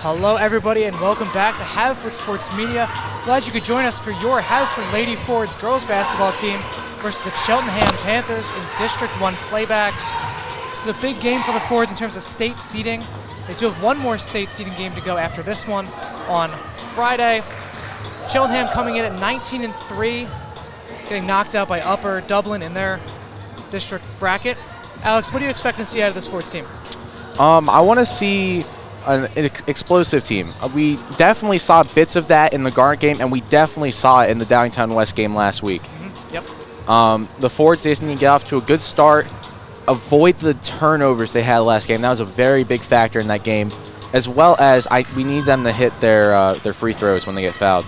Hello everybody and welcome back to Haverford Sports Media. Glad you could join us for your Haverford Lady Fords girls basketball team versus the Cheltenham Panthers in District 1 Playbacks. This is a big game for the Fords in terms of state seeding. They do have one more state seeding game to go after this one on Friday. Cheltenham coming in at 19-3, getting knocked out by Upper Dublin in their district bracket. Alex, what do you expect to see out of this Fords team? I want to see an explosive team. We definitely saw bits of that in the Garnet game, and we definitely saw it in the Downingtown West game last week. Yep. The Fords just need to get off to a good start, avoid the turnovers they had last game. That was a very big factor in that game, as well as we need them to hit their free throws when they get fouled.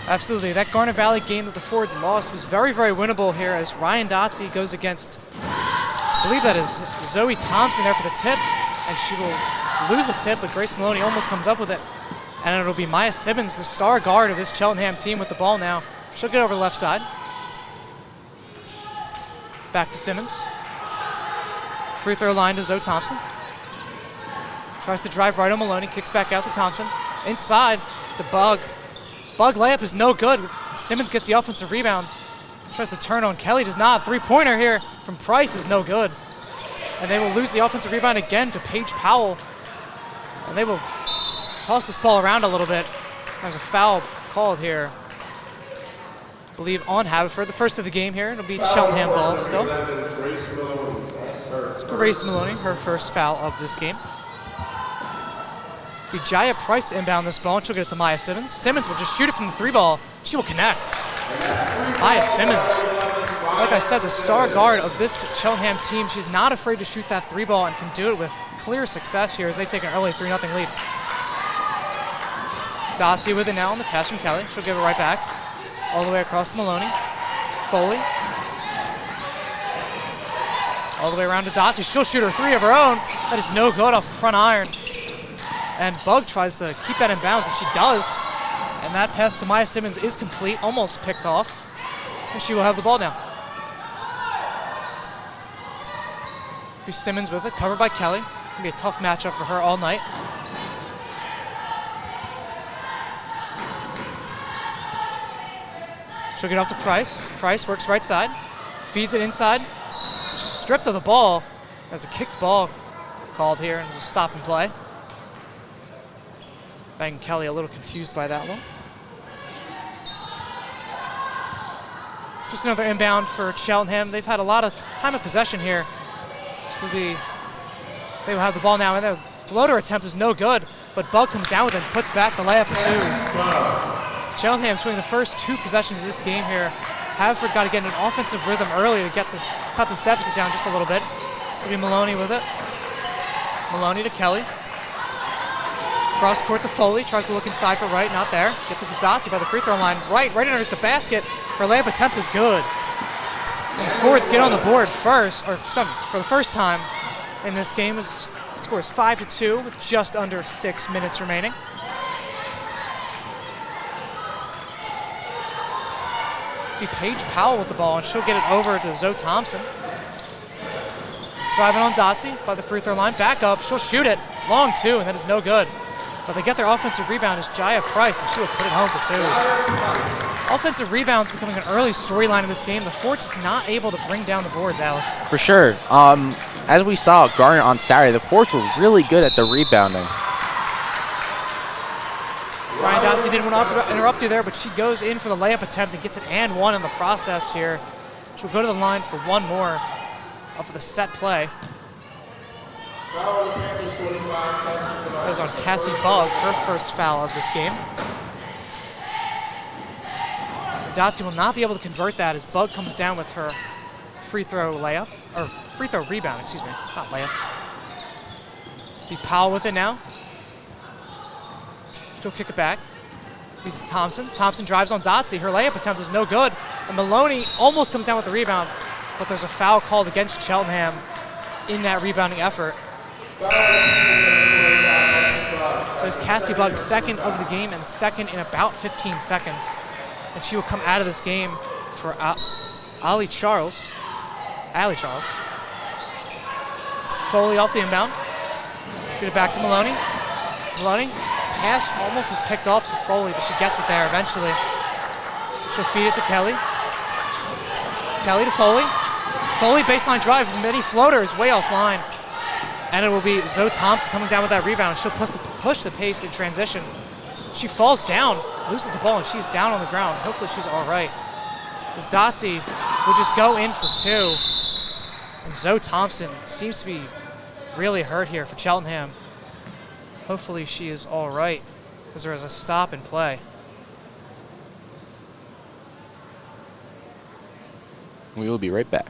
Absolutely. That Garnet Valley game that the Fords lost was very, very winnable here as Ryan Dotsey goes against, I believe that is Zoe Thompson there for the tip, and she will lose the tip, but Grace Maloney almost comes up with it. And it'll be Maya Simmons, the star guard of this Cheltenham team, with the ball now. She'll get over the left side. Back to Simmons. Free throw line to Zoe Thompson. Tries to drive right on Maloney, kicks back out to Thompson. Inside to Bug. Bug layup is no good. Simmons gets the offensive rebound. Tries to turn on Kelly, does not. Three-pointer here from Price is no good. And they will lose the offensive rebound again to Paige Powell. And they will toss this ball around a little bit. There's a foul called here, I believe, on Haverford. The first of the game here. It'll be Cheltenham ball still. It's Grace Maloney, her first foul of this game. It'll be Jaya Price to inbound this ball, and she'll get it to Maya Simmons. Simmons will just shoot it from the three ball. She will connect. Maya Simmons, like I said, the star guard of this Cheltenham team. She's not afraid to shoot that three ball and can do it with clear success here as they take an early 3-0 lead. Dotsey with it now on the pass from Kelly. She'll give it right back. All the way across to Maloney. Foley. All the way around to Dotsey. She'll shoot her three of her own. That is no good off the front iron. And Bug tries to keep that in bounds, and she does. And that pass to Maya Simmons is complete, almost picked off. And she will have the ball now. Be Simmons with it, covered by Kelly. Gonna be a tough matchup for her all night. She'll get off to Price. Price works right side, feeds it inside. Stripped of the ball. There's a kicked ball called here, and we'll stop and play. Bang Kelly a little confused by that one. Just another inbound for Cheltenham. They've had a lot of time of possession here. They will have the ball now, and their floater attempt is no good, but Bug comes down with it and puts back the layup for two. Cheltenham swinging the first two possessions of this game here. Haverford got to get in an offensive rhythm early to cut this deficit down just a little bit. This will be Maloney with it. Maloney to Kelly. Cross court to Foley, tries to look inside for right, not there. Gets it to Dotsey by the free throw line, right underneath the basket. Her layup attempt is good. And the Fords get on the board first, or for the first time in this game. The score is 5-2 with just under 6 minutes remaining. Be Paige Powell with the ball, and she'll get it over to Zoe Thompson. Driving on Dotsey by the free throw line, back up, she'll shoot it. Long two, and that is no good. But they get their offensive rebound is Jaya Price, and she will put it home for two. Offensive rebounds becoming an early storyline in this game. The Fords just not able to bring down the boards, Alex. For sure. As we saw at Garnet on Saturday, the Fords were really good at the rebounding. Ryan Dotsey didn't want to interrupt you there, but she goes in for the layup attempt and gets an and one in the process here. She'll go to the line for one more of the set play. That is on Cassie Bug, her first foul of this game. Dotsey will not be able to convert that as Bug comes down with her free throw layup, or free throw rebound, excuse me, not layup. Be Powell with it now. She'll kick it back. He's Thompson. Thompson drives on Dotsey. Her layup attempt is no good. And Maloney almost comes down with the rebound, but there's a foul called against Cheltenham in that rebounding effort. That is Cassie Bug's second of the game and second in about 15 seconds. And she will come out of this game for Ali Charles. Foley off the inbound. Get it back to Maloney. Maloney pass almost is picked off to Foley, but she gets it there eventually. She'll feed it to Kelly. Kelly to Foley. Foley baseline drive with many floaters way offline. And it will be Zoe Thompson coming down with that rebound. She'll push the pace in transition. She falls down, loses the ball, and she's down on the ground. Hopefully she's all right. As Dotsie will just go in for two. And Zoe Thompson seems to be really hurt here for Cheltenham. Hopefully she is all right, because there is a stop in play. We will be right back.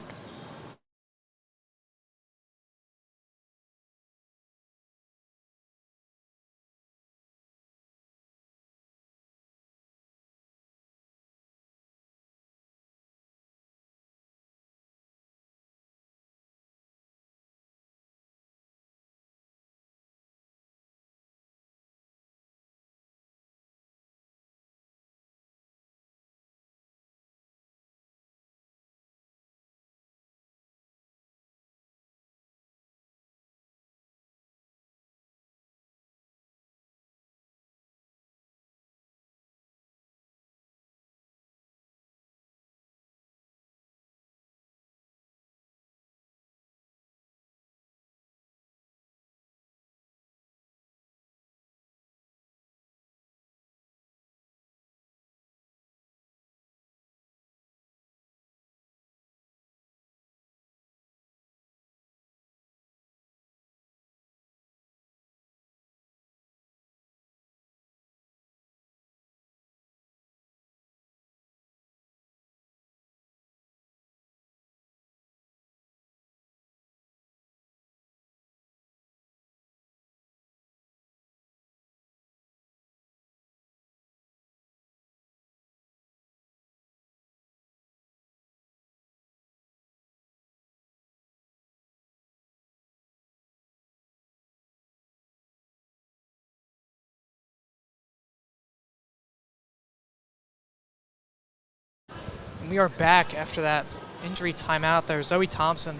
We are back after that injury timeout there. Zoe Thompson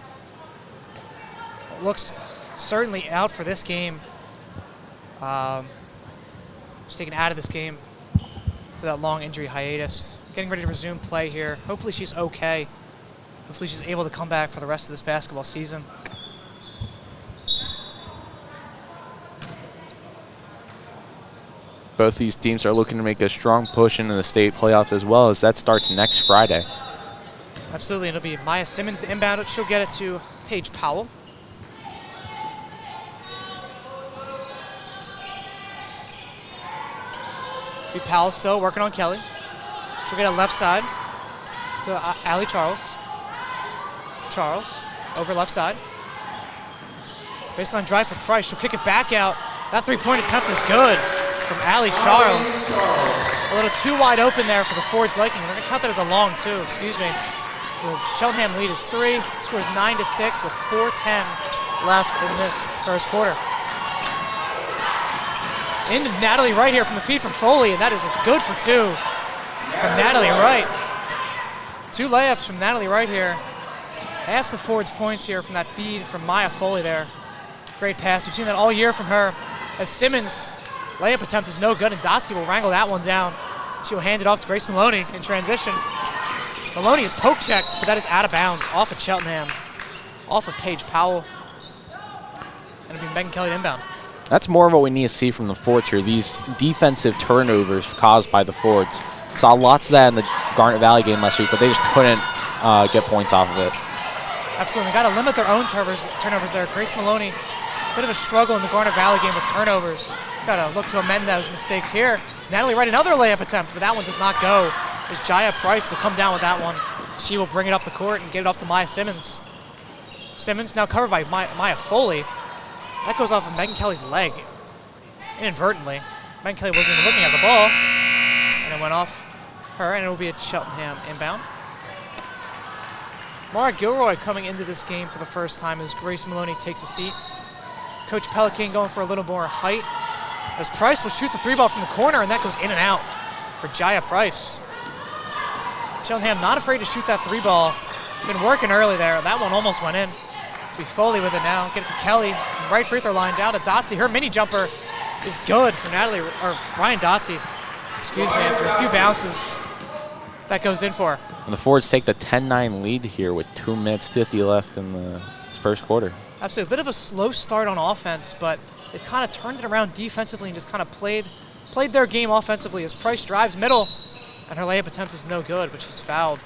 looks certainly out for this game. She's taken out of this game to that long injury hiatus. Getting ready to resume play here. Hopefully she's okay. Hopefully she's able to come back for the rest of this basketball season. Both these teams are looking to make a strong push into the state playoffs as well, as that starts next Friday. Absolutely, it'll be Maya Simmons to inbound it. She'll get it to Paige Powell. Powell still working on Kelly. She'll get it left side to Allie Charles. Charles over left side. Baseline drive for Price. She'll kick it back out. That three-point attempt is good from Allie Charles. A little too wide open there for the Ford's liking. They're going to count that as a long two, excuse me. The Cheltenham lead is 3. Scores 9-6 with 4:10 left in this first quarter. Into Natalie Wright here from the feed from Foley, and that is a good for two from Natalie Wright. 2 layups from Natalie Wright here. Half the Ford's points here from that feed from Maya Foley there. Great pass. We've seen that all year from her. As Simmons' layup attempt is no good, and Dotsie will wrangle that one down. She will hand it off to Grace Maloney in transition. Maloney is poke checked, but that is out of bounds, off of Cheltenham, off of Paige Powell. And it'll be Megan Kelly to inbound. That's more of what we need to see from the Fords here, these defensive turnovers caused by the Fords. Saw lots of that in the Garnet Valley game last week, but they just couldn't get points off of it. Absolutely, got to limit their own turnovers there. Grace Maloney, a bit of a struggle in the Garnet Valley game with turnovers. Got to look to amend those mistakes here. It's Natalie Wright, another layup attempt, but that one does not go. As Jaya Price will come down with that one. She will bring it up the court and get it off to Maya Simmons. Simmons now covered by Maya Foley. That goes off of Megan Kelly's leg, inadvertently. Megan Kelly wasn't even looking at the ball, and it went off her, and it will be a Cheltenham inbound. Mara Gilroy coming into this game for the first time as Grace Maloney takes a seat. Coach Pelican going for a little more height. As Price will shoot the 3-ball from the corner, and that goes in and out for Jaya Price. Cheltenham not afraid to shoot that 3-ball. Been working early there. That one almost went in. It's be Foley with it now. Get it to Kelly. Right free throw line down to Dotsie. Her mini jumper is good for Ryan Dotsey. Excuse me, after a few bounces, that goes in for her. And the Forwards take the 10-9 lead here with 2 minutes 50 left in the first quarter. Absolutely, a bit of a slow start on offense, but they've kind of turned it around defensively and just kind of played their game offensively as Price drives middle, and her layup attempt is no good, but she's fouled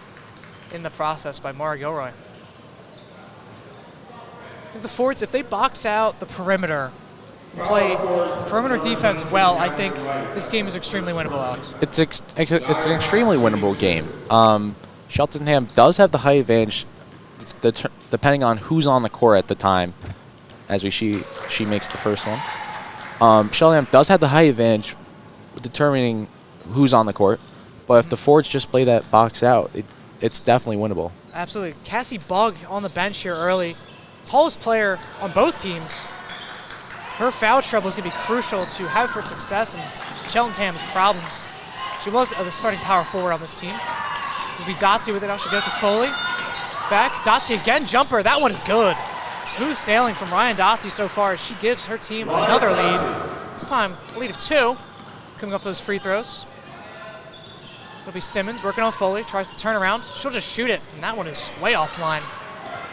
in the process by Mara Gilroy. I think the Forwards, if they box out the perimeter, play perimeter defense well, I think this game is extremely winnable, Alex. It's an extremely winnable game. Cheltenham does have the height advantage, depending on who's on the court at the time, as she makes the first one. Cheltenham does have the height advantage, determining who's on the court, but if the Forwards just play that box out, it's definitely winnable. Absolutely. Cassie Bugg on the bench here early, tallest player on both teams. Her foul trouble is going to be crucial to Haverford's success and Cheltenham's problems. She was the starting power forward on this team. It'll be Dotsey with it now. She'll get it to Foley. Back. Dotsey again, jumper. That one is good. Smooth sailing from Ryan Dotsey so far as she gives her team another lead. This time, a lead of 2, coming off those free throws. It'll be Simmons working on Foley. Tries to turn around. She'll just shoot it, and that one is way offline.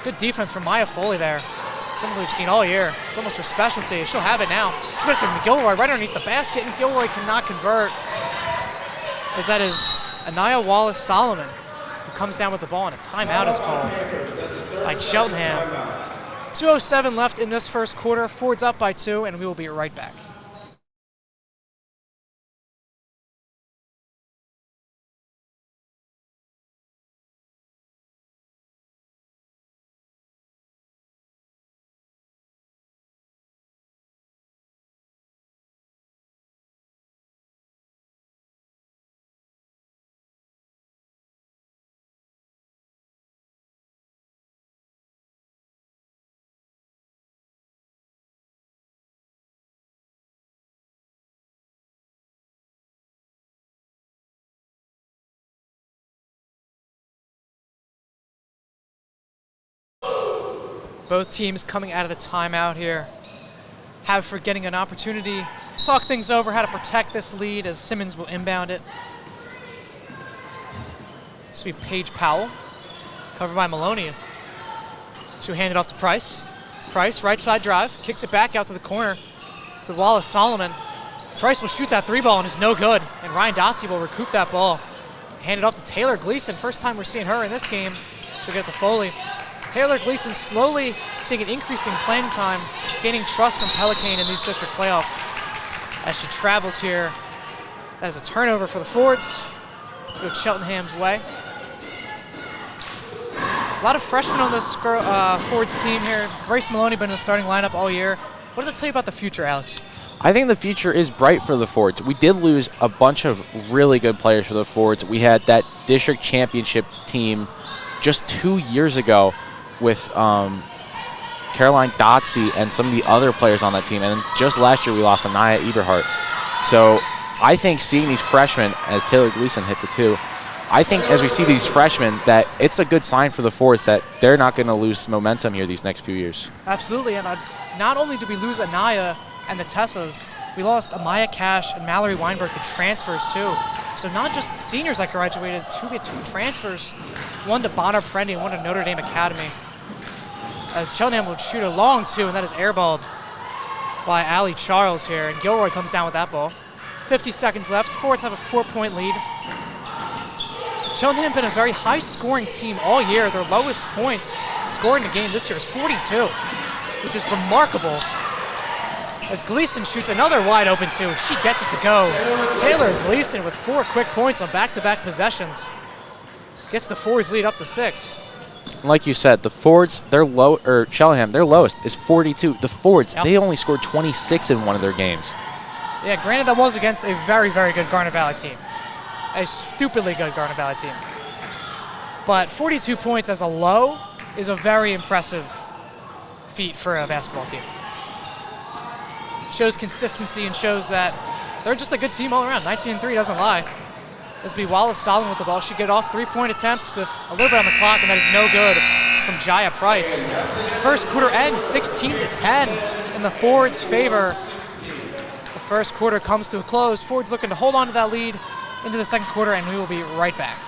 Good defense from Maya Foley there. Something we've seen all year. It's almost her specialty. She'll have it now. She'll get it to Gilroy right underneath the basket, and Gilroy cannot convert, as that is Anaya Wallace-Solomon who comes down with the ball, and a timeout is called by Cheltenham. 2:07 left in this first quarter. Forwards up by 2, and we will be right back. Both teams coming out of the timeout here. Haverford getting an opportunity to talk things over, how to protect this lead as Simmons will inbound it. This will be Paige Powell, covered by Maloney. She'll hand it off to Price. Price, right side drive, kicks it back out to the corner to Wallace-Solomon. Price will shoot that 3 ball and is no good, and Ryan Dotsey will recoup that ball. Hand it off to Taylor Gleason. First time we're seeing her in this game. She'll get it to Foley. Taylor Gleason slowly seeing an increasing playing time, gaining trust from Pelican in these district playoffs as she travels here. That is a turnover for the Forwards. Go Cheltenham's way. A lot of freshmen on this Forwards team here. Grace Maloney been in the starting lineup all year. What does it tell you about the future, Alex? I think the future is bright for the Forwards. We did lose a bunch of really good players for the Forwards. We had that district championship team just 2 years ago with Caroline Dotsey and some of the other players on that team. And just last year, we lost Anaya Eberhardt. So I think seeing these freshmen, as Taylor Gleason hits it too, I think as we see these freshmen that it's a good sign for the Forwards that they're not going to lose momentum here these next few years. Absolutely, and not only did we lose Anaya and the Tessas, we lost Amaya Cash and Mallory Weinberg, the transfers too. So not just seniors that graduated, two transfers, one to Bonner Prendy and one to Notre Dame Academy. As Cheltenham would shoot a long 2, and that is airballed by Allie Charles here, and Gilroy comes down with that ball. 50 seconds left. Forwards have a 4-point lead. Cheltenham been a very high-scoring team all year. Their lowest points scored in the game this year is 42, which is remarkable. As Gleason shoots another wide-open 2, and she gets it to go. Taylor Gleason with 4 quick points on back-to-back possessions gets the Forwards lead up to 6. Like you said, the Forwards, Cheltenham, their lowest is 42. The Forwards, They only scored 26 in one of their games. Yeah, granted that was against a very, very good Garnet Valley team. A stupidly good Garnet Valley team. But 42 points as a low is a very impressive feat for a basketball team. Shows consistency and shows that they're just a good team all around. 19-3 doesn't lie. This will be Wallace-Solomon with the ball. She get off 3-point attempt with a little bit on the clock, and that is no good from Jaya Price. First quarter ends 16-10 in the Forwards' favor. The first quarter comes to a close. Ford's looking to hold on to that lead into the second quarter, and we will be right back.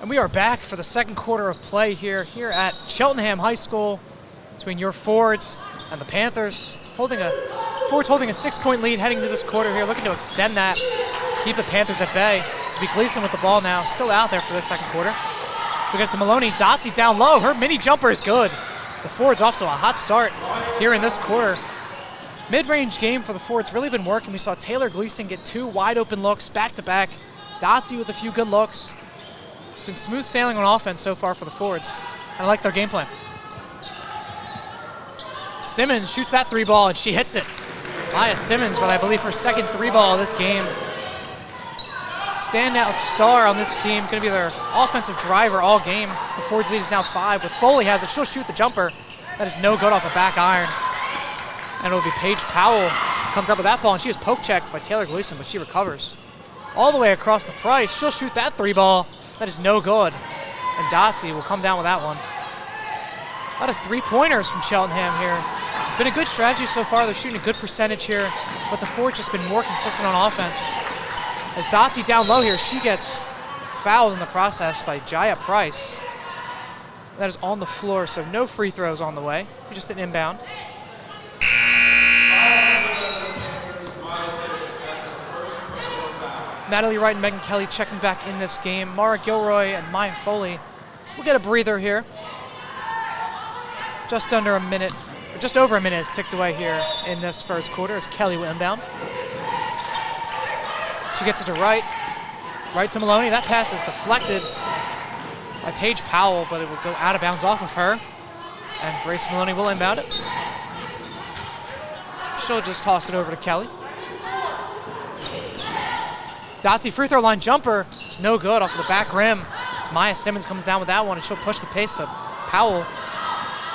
And we are back for the second quarter of play here at Cheltenham High School between your Fords and the Panthers. Fords holding a 6-point lead heading into this quarter here, looking to extend that, keep the Panthers at bay. It's Gleason with the ball now, still out there for the second quarter. So we get to Maloney, Dotsy down low, her mini jumper is good. The Fords off to a hot start here in this quarter. Mid-range game for the Fords really been working. We saw Taylor Gleason get 2 wide open looks back to back. Dotsy with a few good looks. It's been smooth sailing on offense so far for the Fords, and I like their game plan. Simmons shoots that 3-ball, and she hits it. Maya Simmons with, I believe, her second 3-ball of this game. Standout star on this team, going to be their offensive driver all game. As the Fords lead is now 5. With Foley has it, she'll shoot the jumper. That is no good off the back iron. And it'll be Paige Powell comes up with that ball, and she is poke checked by Taylor Gleason, but she recovers. All the way across the price, she'll shoot that 3-ball. That is no good. And Dotsy will come down with that one. A lot of 3-pointers from Cheltenham here. Been a good strategy so far. They're shooting a good percentage here, but the Fords just been more consistent on offense. As Dotsy down low here, she gets fouled in the process by Jaya Price. That is on the floor, so no free throws on the way. Just an inbound. Natalie Wright and Megan Kelly checking back in this game. Mara Gilroy and Maya Foley will get a breather here. Just under a minute, or just over a minute is ticked away here in this first quarter as Kelly will inbound. She gets it to Wright. Right to Maloney. That pass is deflected by Paige Powell, but it will go out of bounds off of her. And Grace Maloney will inbound it. She'll just toss it over to Kelly. Dotsy free throw line jumper. It's no good off of the back rim. As Maya Simmons comes down with that one, and she'll push the pace to Powell.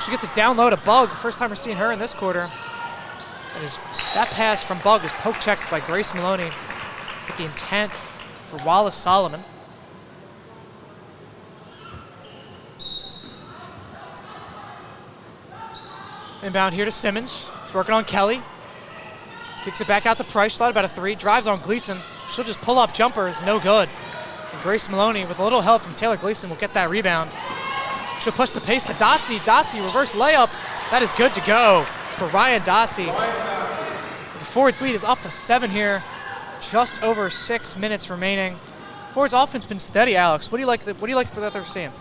She gets it down low to Bug. First time we're seeing her in this quarter. That pass from Bug is poke checked by Grace Maloney with the intent for Wallace Solomon. Inbound here to Simmons. He's working on Kelly. Kicks it back out to Price. She thought about a 3. Drives on Gleason. She'll just pull up jumper. Is no good. And Grace Maloney, with a little help from Taylor Gleason, will get that rebound. She'll push the pace to Dotsy. Dotsy reverse layup. That is good to go for Ryan Dotsy. The Fords lead is up to 7 here. Just over 6 minutes remaining. Fords offense been steady, Alex. What do you like for that they're seeing?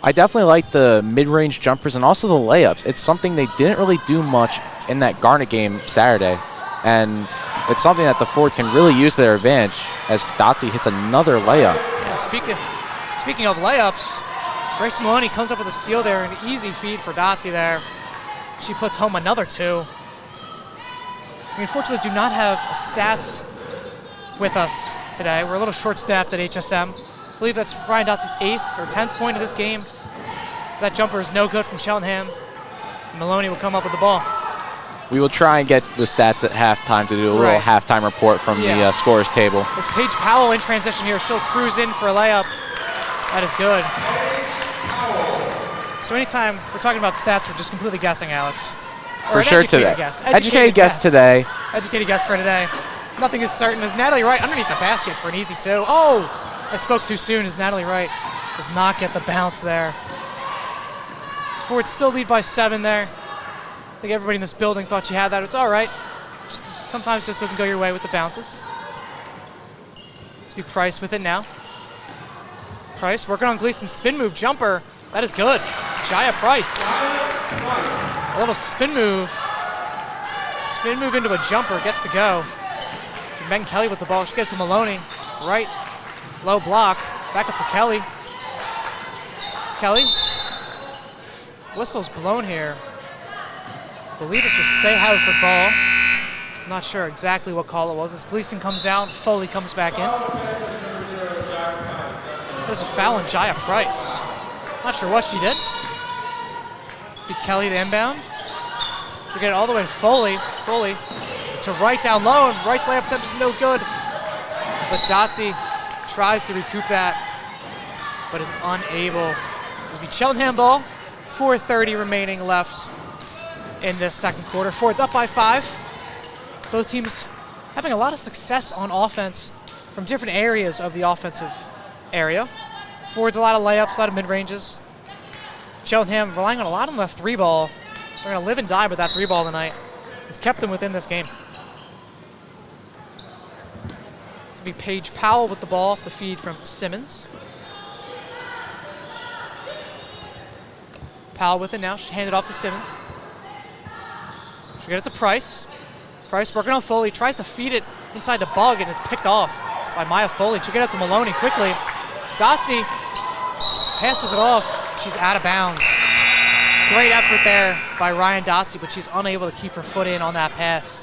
I definitely like the mid-range jumpers and also the layups. It's something they didn't really do much in that Garnet game Saturday. And it's something that the Fords can really use to their advantage as Dotsy hits another layup. Yeah, speaking of layups, Grace Maloney comes up with a steal there, an easy feed for Dotsy there. She puts home another 2. We unfortunately do not have stats with us today. We're a little short-staffed at HSM. I believe that's Ryan Dotsy's 8th or 10th point of this game. That jumper is no good from Cheltenham. Maloney will come up with the ball. We will try and get the stats at halftime to do a little Right. halftime report from the scorers table. As Paige Powell in transition here, she'll cruise in for a layup. That is good. So anytime we're talking about stats, we're just completely guessing, Alex. For sure today. Guess. Educated guess today. Educated guess for today. Nothing is certain. As Natalie Wright underneath the basket for an easy 2. Oh! I spoke too soon as Natalie Wright does not get the bounce there. Fords still lead by 7 there. I think everybody in this building thought you had that. It's all right. Sometimes just doesn't go your way with the bounces. Let's be Price with it now. Price working on Gleason's spin move jumper. That is good. Jaya Price. A little spin move. Spin move into a jumper. Gets to go. Megan Kelly with the ball. She gets to Maloney. Right. Low block. Back up to Kelly. Kelly. Whistle's blown here. I believe this was stay Haverford ball. I'm not sure exactly what call it was. As Gleason comes out, Foley comes back in. There's a foul on Jaya Price. Not sure what she did. Be Kelly the inbound. She'll get it all the way to Foley. Foley to Wright down low, and Wright's layup attempt is no good. But Dotsie tries to recoup that, but is unable. It'll be Cheltenham ball. 4:30 remaining left in this second quarter. Ford's up by 5. Both teams having a lot of success on offense from different areas of the offensive area. Ford's a lot of layups, a lot of mid-ranges. Cheltenham relying on a lot on the 3 ball. They're going to live and die with that 3 ball tonight. It's kept them within this game. This will be Paige Powell with the ball off the feed from Simmons. Powell with it now. She'll hand it off to Simmons. She'll get it to Price. Price working on Foley. Tries to feed it inside the bug and is picked off by Maya Foley. She'll get it to Maloney quickly. Dotsie passes it off. She's out of bounds. Great effort there by Ryan Dotsie, but she's unable to keep her foot in on that pass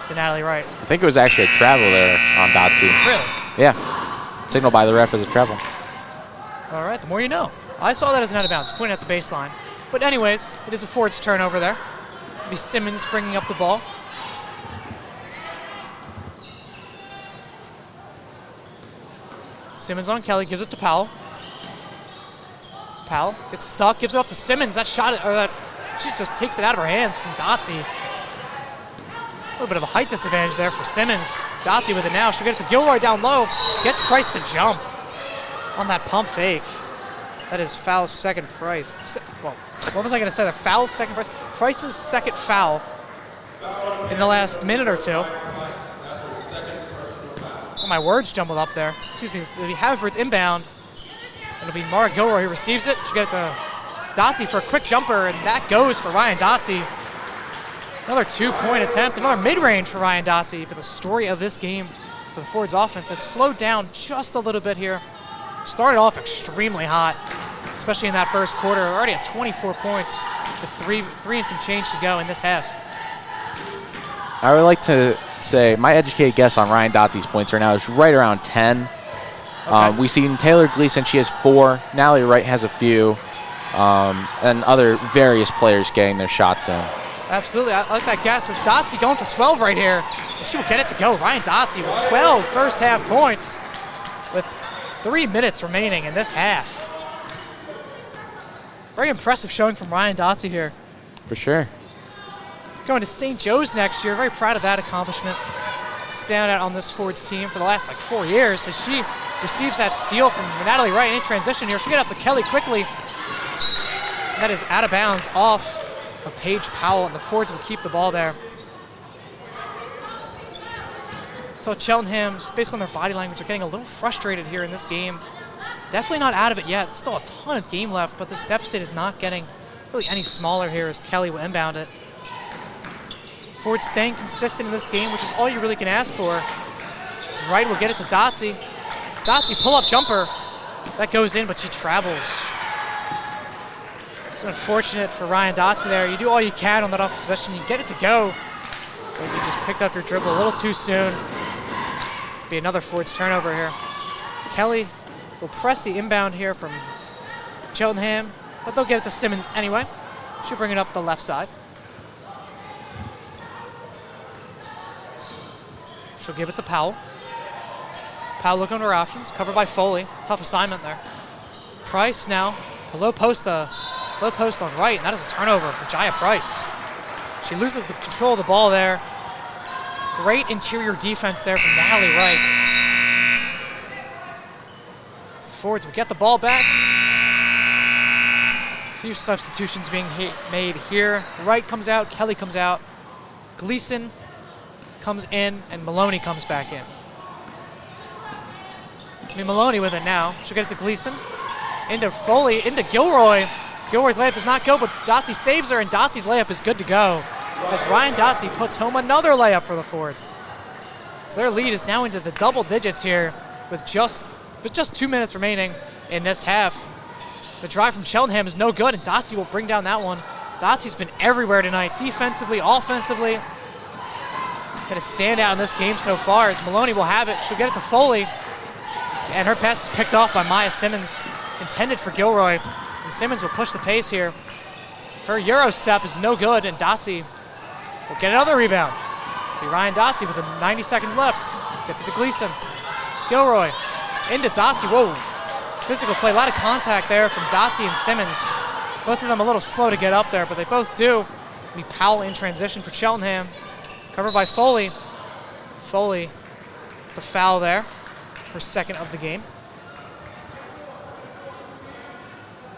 to Natalie Wright. I think it was actually a travel there on Dotsie. Really? Yeah. Signaled by the ref as a travel. All right, the more you know. I saw that as an out of bounds, pointing at the baseline. But anyways, it is a Ford's turnover there. It'll be Simmons bringing up the ball. Simmons on Kelly, gives it to Powell. Powell gets stuck, gives it off to Simmons. That shot, or that, she just takes it out of her hands from Dotsie. A little bit of a height disadvantage there for Simmons. Dotsie with it now. She'll get it to Gilroy down low. Gets Price to jump on that pump fake. That is foul second Price. Well, what was I going to say? The foul second Price. Price's second foul in the last minute or two. Oh, my words jumbled up there. Excuse me. It'll be Haverford's inbound. It'll be Mara Gilroy who receives it. She'll get it to Dotsie for a quick jumper, and that goes for Ryan Dotsie. Another 2-point attempt, another mid-range for Ryan Dotsie. But the story of this game for the Ford's offense had slowed down just a little bit here. Started off extremely hot, especially in that first quarter. Already at 24 points with three and some change to go in this half. I would like to say my educated guess on Ryan Dotsie's points right now is right around 10. Okay. We've seen Taylor Gleason, she has 4. Natalie Wright has a few. And other various players getting their shots in. Absolutely, I like that guess. As Dotsie going for 12 right here. She will get it to go. Ryan Dotsie with 12 first half points with 3 minutes remaining in this half. Very impressive showing from Ryan Dotsie here. For sure. Going to St. Joe's next year. Very proud of that accomplishment. Stand out on this Ford's team for the last 4 years as she receives that steal from Natalie Wright in transition here. She'll get up to Kelly quickly. And that is out of bounds off of Paige Powell, and the Fords will keep the ball there. So Cheltenham, based on their body language, are getting a little frustrated here in this game. Definitely not out of it yet. Still a ton of game left, but this deficit is not getting really any smaller here as Kelly will inbound it. Ford staying consistent in this game, which is all you really can ask for. Wright will get it to Dotsie. Dotsie pull-up jumper. That goes in, but she travels. It's unfortunate for Ryan Dotsie there. You do all you can on that offensive possession. You get it to go, but you just picked up your dribble a little too soon. Be another Ford's turnover here. Kelly will press the inbound here from Cheltenham, but they'll get it to Simmons anyway. She'll bring it up the left side. She'll give it to Powell. Powell looking at her options, covered by Foley. Tough assignment there. Price now, a low post on right, and that is a turnover for Jaya Price. She loses the control of the ball there. Great interior defense there from Natalie Wright. The forwards will get the ball back. A few substitutions being made here. Wright comes out, Kelly comes out, Gleason comes in, and Maloney comes back in. Maloney with it now. She'll get it to Gleason. Into Foley, into Gilroy. Gilroy's layup does not go, but Dotsey saves her, and Dotsey's layup is good to go as Ryan Dotsey puts home another layup for the Fords. So their lead is now into the double digits here with just 2 minutes remaining in this half. The drive from Cheltenham is no good, and Dotsey will bring down that one. Dotsey's been everywhere tonight, defensively, offensively. Been a standout in this game so far as Maloney will have it. She'll get it to Foley, and her pass is picked off by Maya Simmons, intended for Gilroy. And Simmons will push the pace here. Her Euro step is no good, and Dotsey will get another rebound. Be Ryan Dotsey with 90 seconds left. Gets it to Gleason. Gilroy into Dotsey. Whoa. Physical play. A lot of contact there from Dotsey and Simmons. Both of them a little slow to get up there, but they both do. Be Powell in transition for Cheltenham. Covered by Foley. Foley, the foul there. Her second of the game.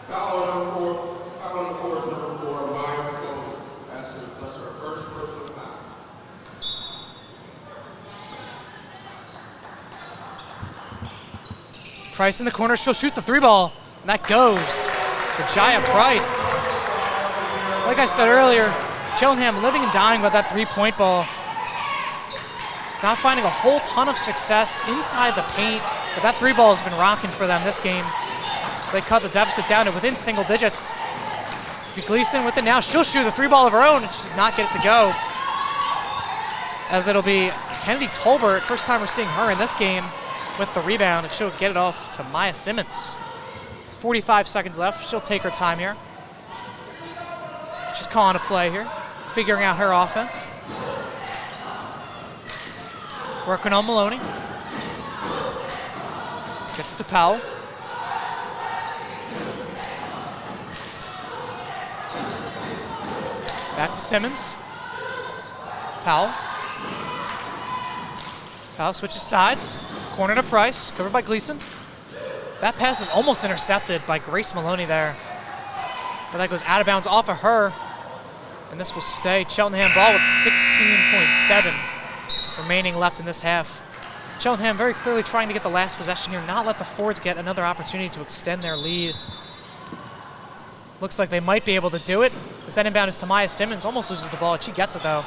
Foul number 4 is number 4, Maya Foley. That's her first personal foul. Price in the corner, she'll shoot the 3-ball, and that goes to Jaya Price. Like I said earlier, Cheltenham living and dying by that 3-point ball. Not finding a whole ton of success inside the paint, but that 3-ball has been rocking for them this game. They cut the deficit down to within single digits. Gleason with it now. She'll shoot the 3-ball of her own, and she does not get it to go. As it'll be Kennedy Tolbert, first time we're seeing her in this game, with the rebound, and she'll get it off to Maya Simmons. 45 seconds left. She'll take her time here. She's calling a play here, figuring out her offense. Working on Maloney. Gets it to Powell. Back to Simmons. Powell. Powell switches sides. Corner to Price, covered by Gleason. That pass is almost intercepted by Grace Maloney there. But that goes out of bounds off of her. And this will stay. Cheltenham ball with 16.7 remaining left in this half. Cheltenham very clearly trying to get the last possession here, not let the Fords get another opportunity to extend their lead. Looks like they might be able to do it. As that inbound is to Maya Simmons, almost loses the ball. She gets it though.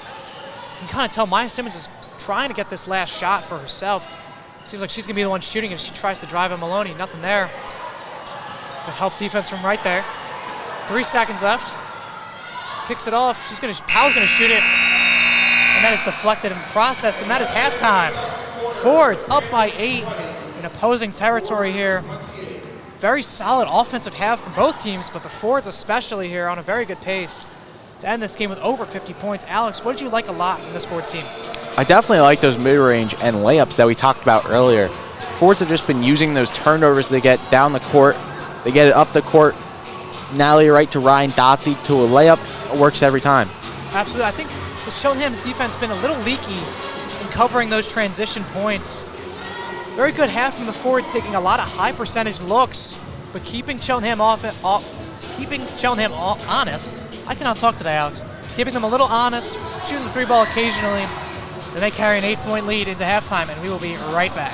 You can kind of tell Maya Simmons is trying to get this last shot for herself. Seems like she's gonna be the one shooting if she tries to drive at Maloney. Nothing there. Good help defense from right there. 3 seconds left. Kicks it off. Powell's gonna shoot it. And that is deflected in the process, and that is halftime. Fords up by 8 in opposing territory here. Very solid offensive half from both teams, but the Fords especially here on a very good pace to end this game with over 50 points. Alex, what did you like a lot from this Fords team? I definitely like those mid-range and layups that we talked about earlier. Fords have just been using those turnovers they get down the court. They get it up the court. Natalie Wright to Ryan Dotsey to a layup. It works every time. Absolutely. I think this Cheltenham's defense been a little leaky in covering those transition points. Very good half from the Fords, taking a lot of high percentage looks, but keeping Cheltenham honest. I cannot talk today, Alex. Keeping them a little honest, shooting the 3-ball occasionally. Then they carry an 8-point lead into halftime, and we will be right back.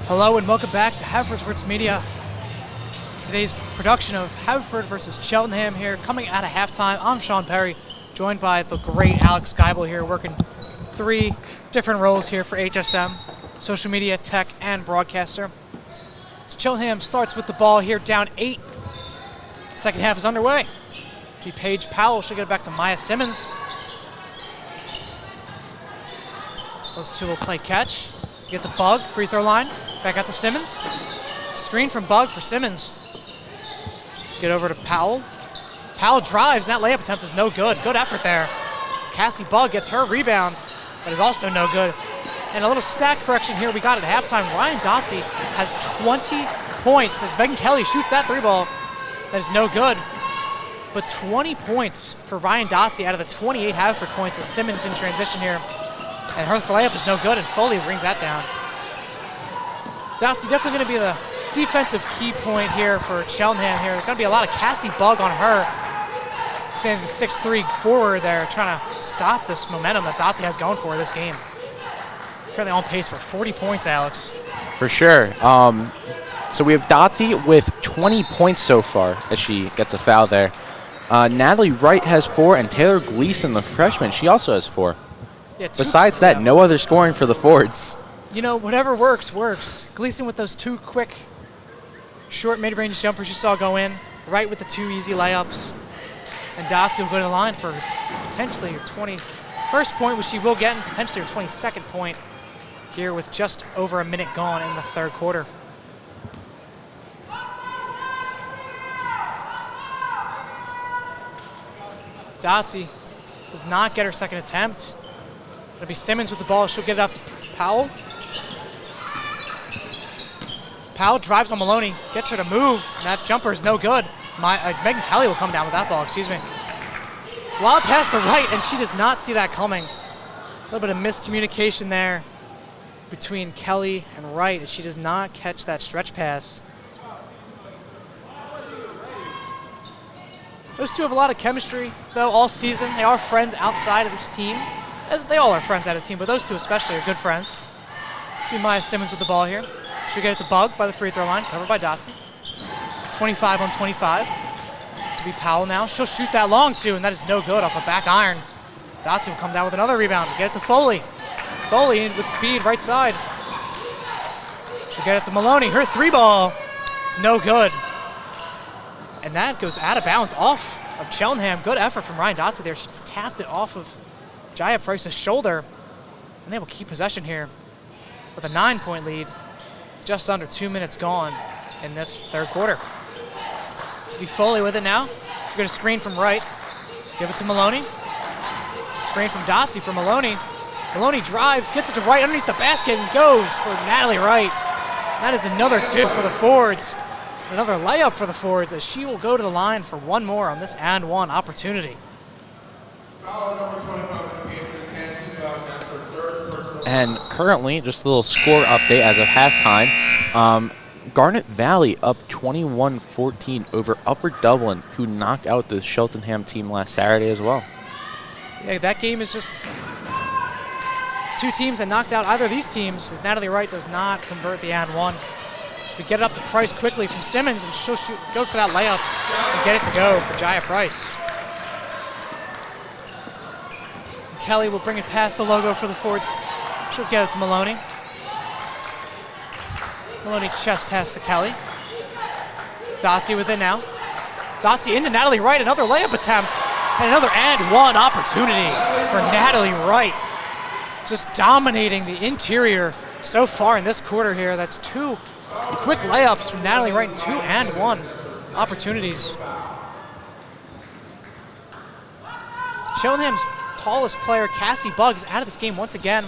Hello and welcome back to Haverford Sports Media. Today's production of Haverford versus Cheltenham here, coming out of halftime. I'm Sean Perry, joined by the great Alex Geibel here, working 3 different roles here for HSM, social media, tech, and broadcaster. So Cheltenham starts with the ball here, down 8. Second half is underway. Paige Powell should get it back to Maya Simmons. Those two will play catch. Get the Bug, free throw line. Back out to Simmons. Screen from Bug for Simmons. Get over to Powell. Powell drives. That layup attempt is no good. Good effort there. As Cassie Bug gets her rebound, but is also no good. And a little stat correction here we got at halftime. Ryan Dotsey has 20 points as Megan Kelly shoots that 3-ball. That is no good. But 20 points for Ryan Dotsey out of the 28 Haverford points as Simmons in transition here. And her layup is no good, and Foley brings that down. Dotsey definitely going to be the defensive key point here for Cheltenham here. There's going to be a lot of Cassie Bug on her. Standing the 6'3" forward there, trying to stop this momentum that Dotsey has going for her this game. Currently on pace for 40 points, Alex. For sure. So we have Dotsey with 20 points so far as she gets a foul there. Natalie Wright has 4, and Taylor Gleason, the freshman, she also has 4. Yeah, Besides that, no other scoring for the Fords. You know, whatever works, works. Gleason with those 2 quick, short mid-range jumpers you saw go in. Wright with the 2 easy layups. And Dotsey will go to the line for potentially her 21st point, which she will get, and potentially her 22nd point here with just over a minute gone in the 3rd quarter. Dotsey does not get her 2nd attempt. It'll be Simmons with the ball. She'll get it up to Powell. Powell drives on Maloney, gets her to move. That jumper is no good. Megan Kelly will come down with that ball, excuse me. Lob pass to Wright, and she does not see that coming. A little bit of miscommunication there between Kelly and Wright, and she does not catch that stretch pass. Those two have a lot of chemistry, though, all season. They are friends outside of this team. They all are friends out of the team, but those two especially are good friends. See Maya Simmons with the ball here. She'll get it to Bug by the free throw line, covered by Dotsey. 25 on 25. It'll be Powell now. She'll shoot that long, too, and that is no good off a back iron. Dotsey will come down with another rebound. Get it to Foley. Foley with speed, right side. She'll get it to Maloney. Her 3-ball is no good. And that goes out of bounds off of Cheltenham. Good effort from Ryan Dotsey there. She just tapped it off of Jaya Price's shoulder. And they will keep possession here with a 9-point lead. Just under 2 minutes gone in this 3rd quarter. It's be Foley with it now. She's going to screen from Wright. Give it to Maloney. Screen from Dotsey for Maloney. Maloney drives, gets it to Wright underneath the basket, and goes for Natalie Wright. That is another 2 for the Fords. Another layup for the Fords as she will go to the line for one more on this and one opportunity. Foul number 25 in the game is Cassie Bug. That's her 3rd personal. And currently, just a little score update as of halftime. Garnet Valley up 21-14 over Upper Dublin, who knocked out the Cheltenham team last Saturday as well. Yeah, that game is just 2 teams that knocked out either of these teams, as Natalie Wright does not convert the and one. So we get it up to Price quickly from Simmons, and she'll go for that layup and get it to go for Jaya Price. And Kelly will bring it past the logo for the Fords. She'll get it to Maloney. Maloney chest pass to Kelly. Dotsey with it now. Dotsey into Natalie Wright, another layup attempt, and another and one opportunity for Natalie Wright. Just dominating the interior so far in this quarter here. That's 2 quick layups from Natalie Wright and 2 and 1 opportunities. Cheltenham's tallest player, Cassie Bug, is out of this game once again,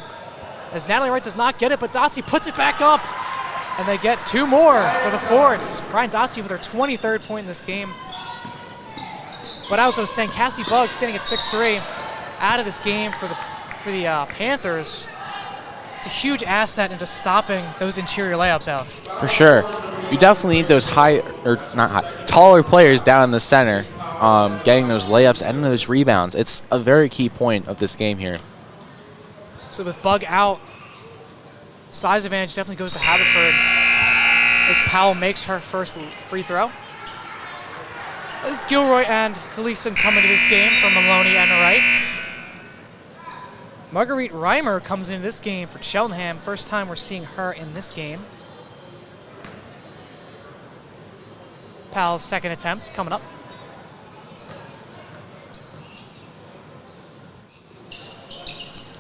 as Natalie Wright does not get it, but Dotsey puts it back up. And they get 2 more for the Fords. Brian Dotsey with her 23rd point in this game. But as I was saying, Cassie Bug standing at 6'3", out of this game for the Panthers. It's a huge asset into stopping those interior layups, Alex. For sure. You definitely need those taller players down in the center, getting those layups and those rebounds. It's a very key point of this game here. So with Bug out, Size advantage definitely goes to Haverford as Powell makes her first free throw. As Gilroy and Gleason come into this game from Maloney and Wright. Marguerite Reimer comes into this game for Cheltenham. First time we're seeing her in this game. Powell's second attempt coming up.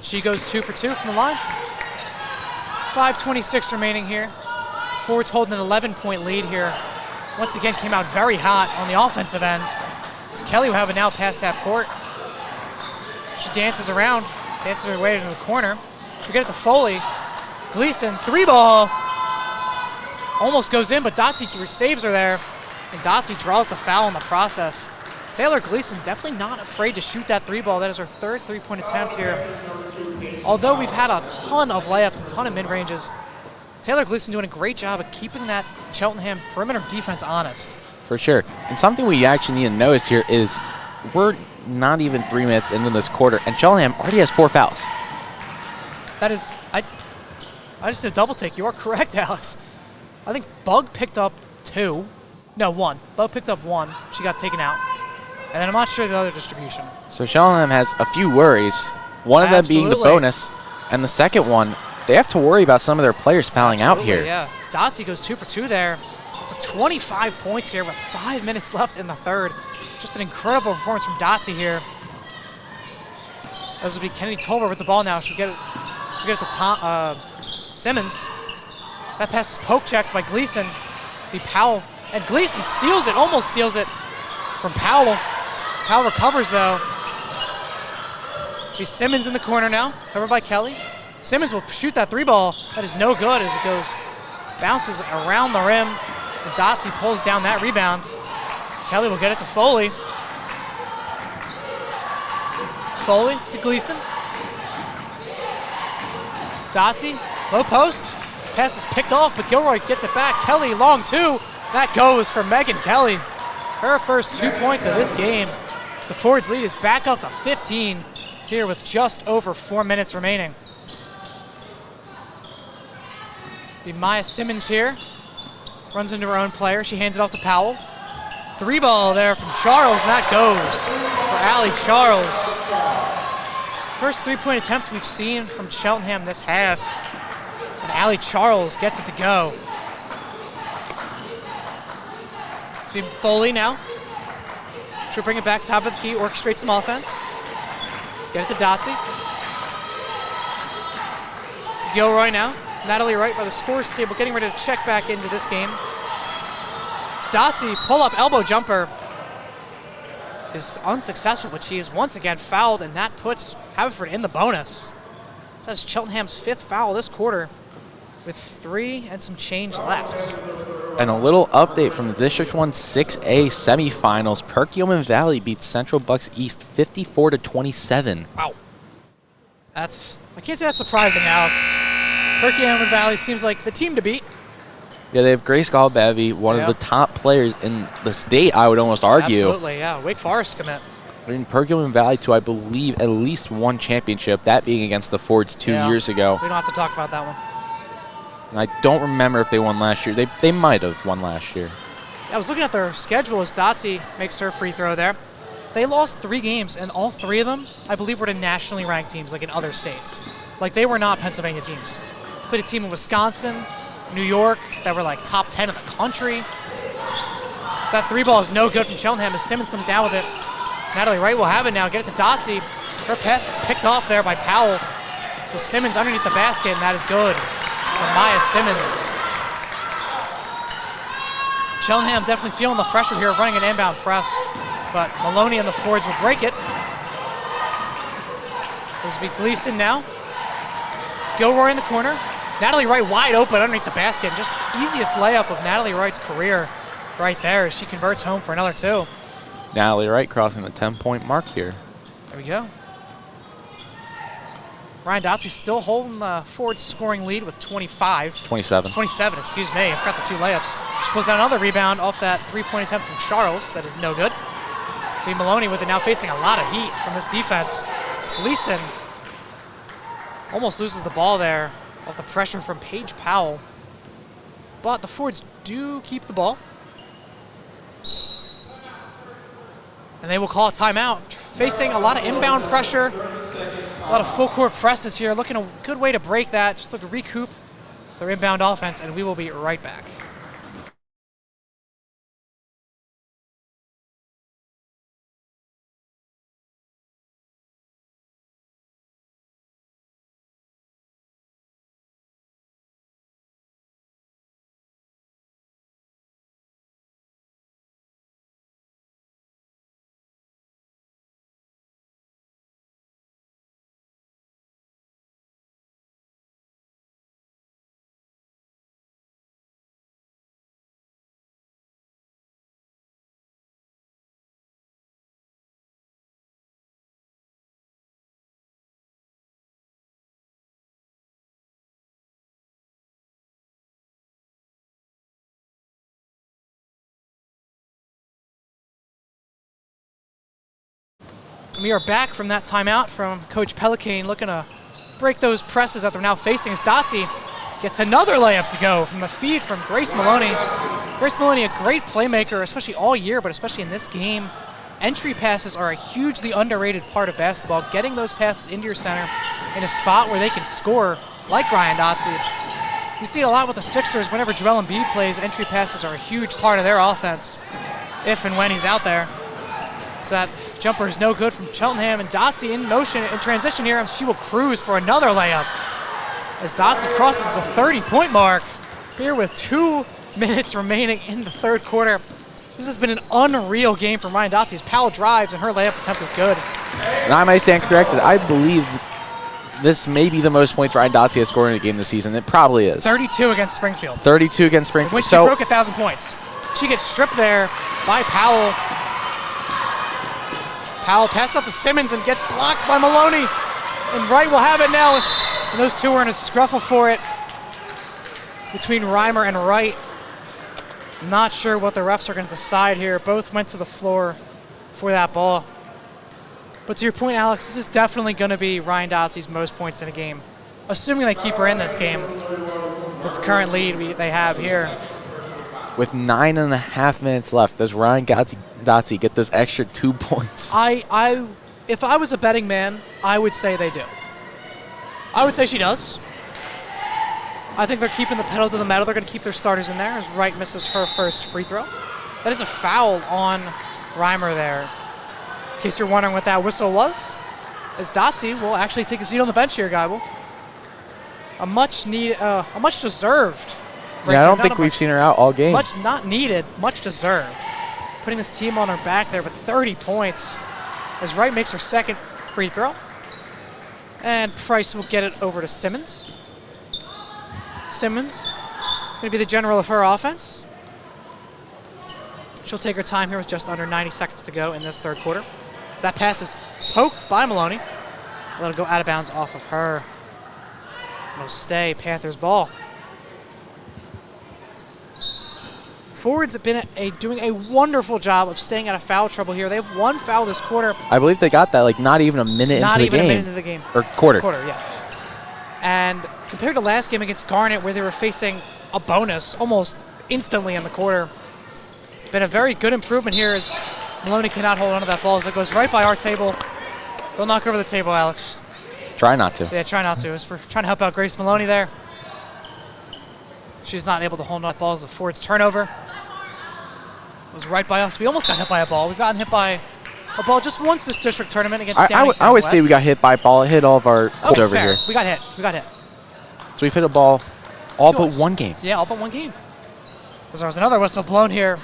She goes 2 for 2 from the line. 5:26 remaining here. Forwards holding an 11-point lead here. Once again came out very hot on the offensive end. As Kelly will have it now past half court. She dances around, dances her way into the corner. She'll get it to Foley. Gleason, 3-ball. Almost goes in, but Dotsey saves her there. And Dotsey draws the foul in the process. Taylor Gleason definitely not afraid to shoot that 3-ball. That is her third 3-point attempt here. Although we've had a ton of layups, a ton of mid-ranges, Taylor Gleason doing a great job of keeping that Cheltenham perimeter defense honest. For sure. And something we actually need to notice here is we're not even 3 minutes into this quarter, and Cheltenham already has 4 fouls. That is, I just did a double take. You are correct, Alex. I think Bug picked up 2. No, 1. Bug picked up 1. She got taken out. And then I'm not sure the other distribution. So Cheltenham has a few worries. One of them being the bonus, and the second one, they have to worry about some of their players fouling out here. Yeah, Dotsey goes 2 for 2 there. To 25 points here with 5 minutes left in the third. Just an incredible performance from Dotsey here. This will be Kennedy Tolbert with the ball now. She'll get it to Simmons. That pass is poke checked by Gleason. Be Powell. And Gleason steals it, almost steals it from Powell. Powell recovers though. Be Simmons in the corner now, covered by Kelly. Simmons will shoot that 3-ball. That is no good as it goes, bounces around the rim. And Dotsey pulls down that rebound. Kelly will get it to Foley. Foley to Gleason. Dotsey, low post. Pass is picked off, but Gilroy gets it back. Kelly, long 2. That goes for Megan Kelly. Her first 2 points of this game. As the Forwards lead is back up to 15 here with just over 4 minutes remaining. Be Maya Simmons here. Runs into her own player. She hands it off to Powell. 3-ball there from Charles, and that goes for Allie Charles. First 3-point attempt we've seen from Cheltenham this half. And Allie Charles gets it to go. It's been Foley now. She'll bring it back top of the key, orchestrate some offense. Get it to Dotsey. To Gilroy now. Natalie Wright by the scores table, getting ready to check back into this game. Dotsey, pull-up elbow jumper is unsuccessful, but she is once again fouled, and that puts Haverford in the bonus. That's Cheltenham's 5th foul this quarter with 3 and some change left. And a little update from the District 1 6A semifinals. Perkiomen Valley beats Central Bucks East 54-27. Wow. I can't say that's surprising, Alex. Perkiomen Valley seems like the team to beat. Yeah, they have Grace Galbevy, one of the top players in the state, I would almost argue. Absolutely, yeah. Wake Forest commit. In Perkiomen Valley to, I believe, at least 1 championship, that being against the Fords 2 years ago. We don't have to talk about that one. And I don't remember if they won last year. They might have won last year. I was looking at their schedule as Dotsey makes her free throw there. They lost 3 games, and all 3 of them, I believe, were to nationally ranked teams, like in other states. Like, they were not Pennsylvania teams. Played a team in Wisconsin, New York, that were like top 10 of the country. So that 3-ball is no good from Cheltenham as Simmons comes down with it. Natalie Wright will have it now, get it to Dotsey. Her pass is picked off there by Powell. So Simmons underneath the basket, and that is good for Maya Simmons. Cheltenham definitely feeling the pressure here, running an inbound press, but Maloney and the Fords will break it. This will be Gleason now. Gilroy in the corner. Natalie Wright wide open underneath the basket. Just the easiest layup of Natalie Wright's career right there as she converts home for another 2. Natalie Wright crossing the 10-point mark here. There we go. Ryan Dotsey still holding the Fords scoring lead with 25. 27. 27, excuse me. I forgot the 2 layups. She pulls down another rebound off that 3-point attempt from Charles. That is no good. Lee Maloney with it now facing a lot of heat from this defense. Gleason almost loses the ball there. off the pressure from Paige Powell. But the Fords do keep the ball. And they will call a timeout. Facing a lot of inbound pressure, a lot of full court presses here. Looking a good way to break that, just look to recoup their inbound offense, and we will be right back. We are back from that timeout from Coach Pelicane, looking to break those presses that they're now facing as Dotsie gets another layup to go from the feed from Grace Maloney. Grace Maloney, a great playmaker, especially all year, but especially in this game. Entry passes are a hugely underrated part of basketball. Getting those passes into your center in a spot where they can score, like Ryan Dotsie. You see it a lot with the Sixers. Whenever Joel Embiid plays, entry passes are a huge part of their offense, if and when he's out there. So that jumper is no good from Cheltenham, and Dotsie in motion in transition here, and she will cruise for another layup as Dotsie crosses the 30-point mark here with 2 minutes remaining in the third quarter. This has been an unreal game from Ryan Dotsie as Powell drives and her layup attempt is good. And I might stand corrected. I believe this may be the most points Ryan Dotsie has scored in a game this season. It probably is. 32 against Springfield. 32 against Springfield. When she broke 1,000 points. She gets stripped there by Powell. Powell passes off to Simmons and gets blocked by Maloney. And Wright will have it now. And those two are in a scruffle for it between Reimer and Wright. Not sure what the refs are going to decide here. Both went to the floor for that ball. But to your point, Alex, this is definitely going to be Ryan Dotsie's most points in a game, assuming they keep her in this game with the current lead they have here. With 9.5 minutes left, does Ryan Dotsie get those extra 2 points? If I was a betting man, I would say they do. I would say she does. I think they're keeping the pedal to the metal. They're going to keep their starters in there as Wright misses her first free throw. That is a foul on Reimer there. In case you're wondering what that whistle was, as Dotsie will actually take a seat on the bench here, Geibel. A much deserved. Yeah, I don't think we've seen her out all game. Much not needed, much deserved. Putting this team on her back there with 30 points as Wright makes her second free throw. And Price will get it over to Simmons. Simmons going to be the general of her offense. She'll take her time here with just under 90 seconds to go in this third quarter. So that pass is poked by Maloney. Let it go out of bounds off of her. No stay, Panthers ball. Forwards have been doing a wonderful job of staying out of foul trouble here. They have 1 foul this quarter. I believe they got that like not even a minute into the game. Not even a minute into the game. Or quarter. Quarter, yeah. And compared to last game against Garnet, where they were facing a bonus almost instantly in the quarter, been a very good improvement here as Maloney cannot hold onto that ball as it goes right by our table. They'll knock over the table, Alex. Try not to. Yeah, try not to. As we're trying to help out Grace Maloney there. She's not able to hold on to that ball as a Ford's turnover. It was right by us. We almost got hit by a ball. We've gotten hit by a ball just once this district tournament against Downingtown I would West. say we got hit by a ball. It hit all of our over fair. here. We got hit. We got hit. So we've hit a ball all but Twice. one game. Yeah, all but one game. Because there was another whistle blown here.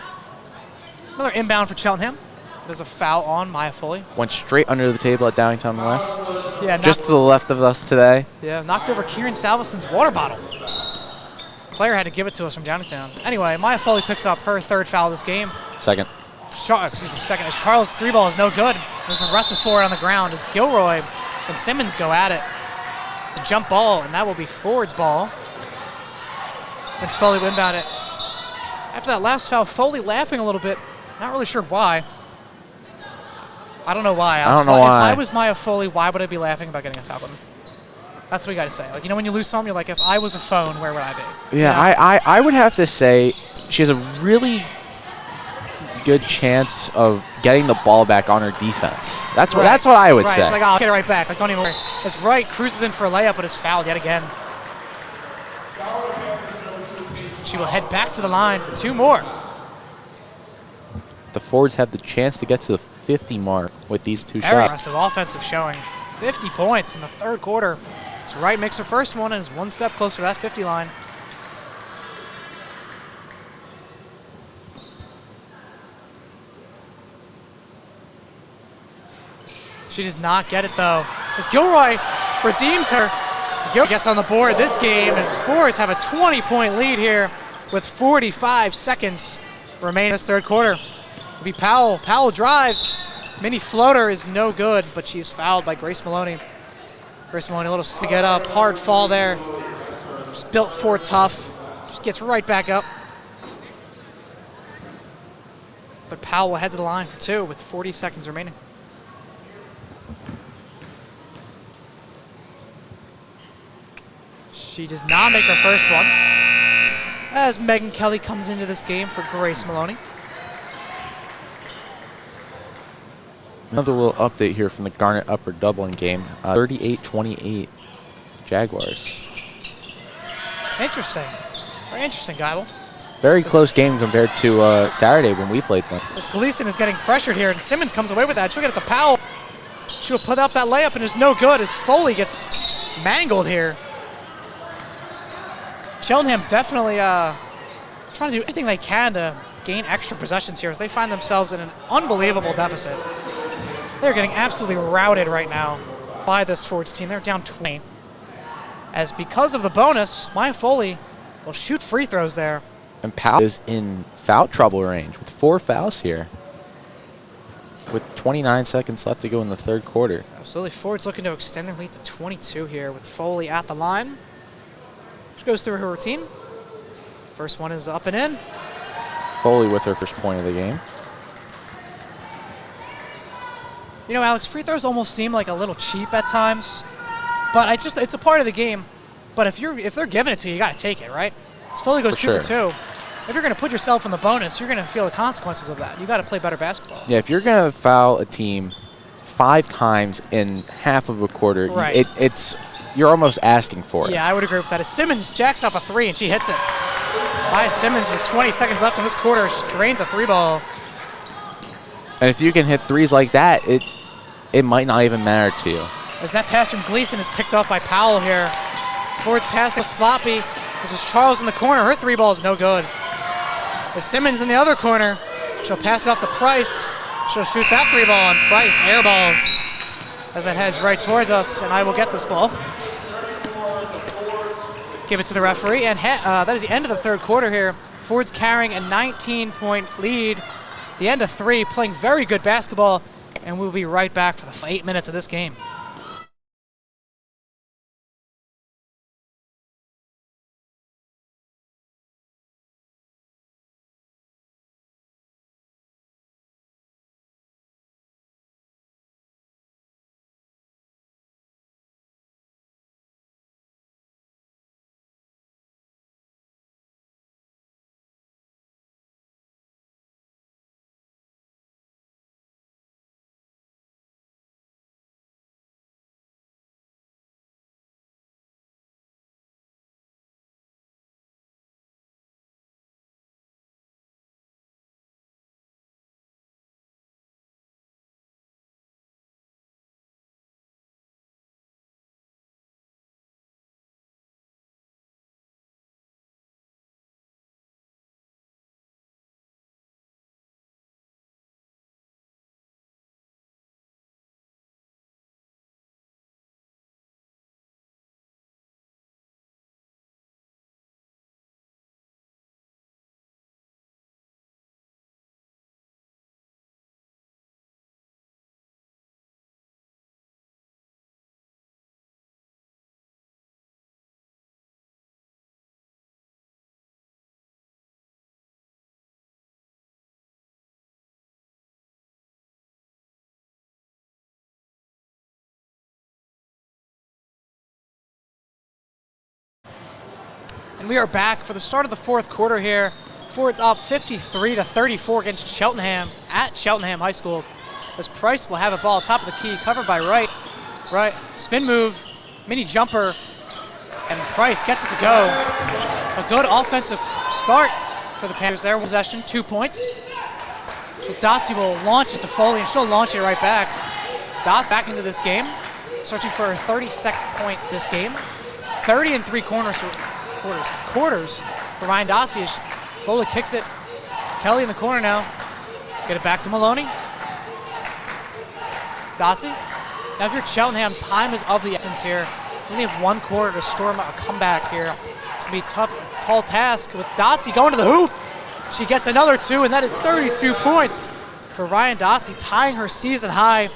Another inbound for Cheltenham. There's a foul on Maya Foley. Went straight under the table at Downingtown West. Yeah, just to the left of us today. Yeah, knocked over Kieran Salveson's water bottle. Player had to give it to us from Downingtown. Anyway, Maya Foley picks up her third foul of this game. Second. Second. As Charles' 3 ball is no good. There's a wrestle for it on the ground as Gilroy and Simmons go at it. A jump ball, and that will be Ford's ball. When Foley will inbound it. After that last foul, Foley laughing a little bit. Not really sure why. I don't know why. I don't know why. If I was Maya Foley, why would I be laughing about getting a foul button? That's what you got to say. Like, you know, when you lose something, you're like, if I was a phone, where would I be? Yeah, You know? I would have to say she has a really good chance of getting the ball back on her defense. That's what I would say. It's like, I'll get it right back. Like, don't even worry. It's right, cruises in for a layup, but is fouled yet again. She will head back to the line for 2 more. The Fords have the chance to get to the 50 mark with these 2 Very shots. impressive offensive showing. 50 points in the 3rd quarter. So Wright makes her first one and is 1 step closer to that 50 line. She does not get it, though. As Gilroy redeems her. Gilroy gets on the board this game as Fords have a 20-point lead here with 45 seconds remaining in this 3rd quarter. It'll be Powell. Powell drives. Mini floater is no good, but she's fouled by Grace Maloney. Grace Maloney a little to get up. Hard fall there. She's built for tough. She gets right back up. But Powell will head to the line for 2 with 40 seconds remaining. She does not make her first one. As Megan Kelly comes into this game for Grace Maloney. Another little update here from the Garnet Upper Dublin game. 38-28 Jaguars. Interesting. Very interesting, Geibel. Very close game compared to Saturday when we played them. As Gleason is getting pressured here, and Simmons comes away with that. She'll get it to Powell. She'll put up that layup, and it's no good as Foley gets mangled here. Cheltenham definitely trying to do everything they can to gain extra possessions here as they find themselves in an unbelievable deficit. They're getting absolutely routed right now by this Fords team. They're down 20. As because of the bonus, Maya Foley will shoot free throws there. And Powell is in foul trouble range with 4 fouls here. With 29 seconds left to go in the 3rd quarter. Absolutely. Fords looking to extend their lead to 22 here with Foley at the line. She goes through her routine. First one is up and in. Foley with her first point of the game. You know, Alex, free throws almost seem like a little cheap at times, but it's a part of the game. But if they're giving it to you, you got to take it, right? As Foley goes 2 for 2. If you're going to put yourself in the bonus, you're going to feel the consequences of that. You got to play better basketball. Yeah, if you're going to foul a team 5 times in half of a quarter, right. You're almost asking for it. Yeah, I would agree with that. As Simmons jacks up a 3 and she hits it. Maya Simmons with 20 seconds left in this quarter, she drains a 3 ball. And if you can hit 3s like that, it might not even matter to you. As that pass from Gleason is picked up by Powell here. Forward's pass was sloppy. This is Charles in the corner. Her 3 ball is no good. As Simmons in the other corner, she'll pass it off to Price. She'll shoot that 3 ball on Price. Air balls. As that heads right towards us, and I will get this ball. Give it to the referee, and that is the end of the 3rd quarter here. Ford's carrying a 19-point lead. The end of 3, playing very good basketball, and we'll be right back for the 8 minutes of this game. And we are back for the start of the fourth quarter here. Fords up 53-34 against Cheltenham at Cheltenham High School. As Price will have a ball top of the key, covered by Wright. Right, spin move, mini jumper, and Price gets it to go. A good offensive start for the Panthers there. Possession, 2 points. Dotsie will launch it to Foley, and she'll launch it right back. Dotsie back into this game, searching for her 32nd point this game. 30 and 3 quarters for Ryan Dotsie. Foley kicks it. Kelly in the corner now. Get it back to Maloney. Dotsie. Now if you're Cheltenham, time is of the essence here. You only have 1 quarter to storm a comeback here. It's going to be a tough, tall task with Dotsie going to the hoop. She gets another 2, and that is 32 points for Ryan Dotsie, tying her season high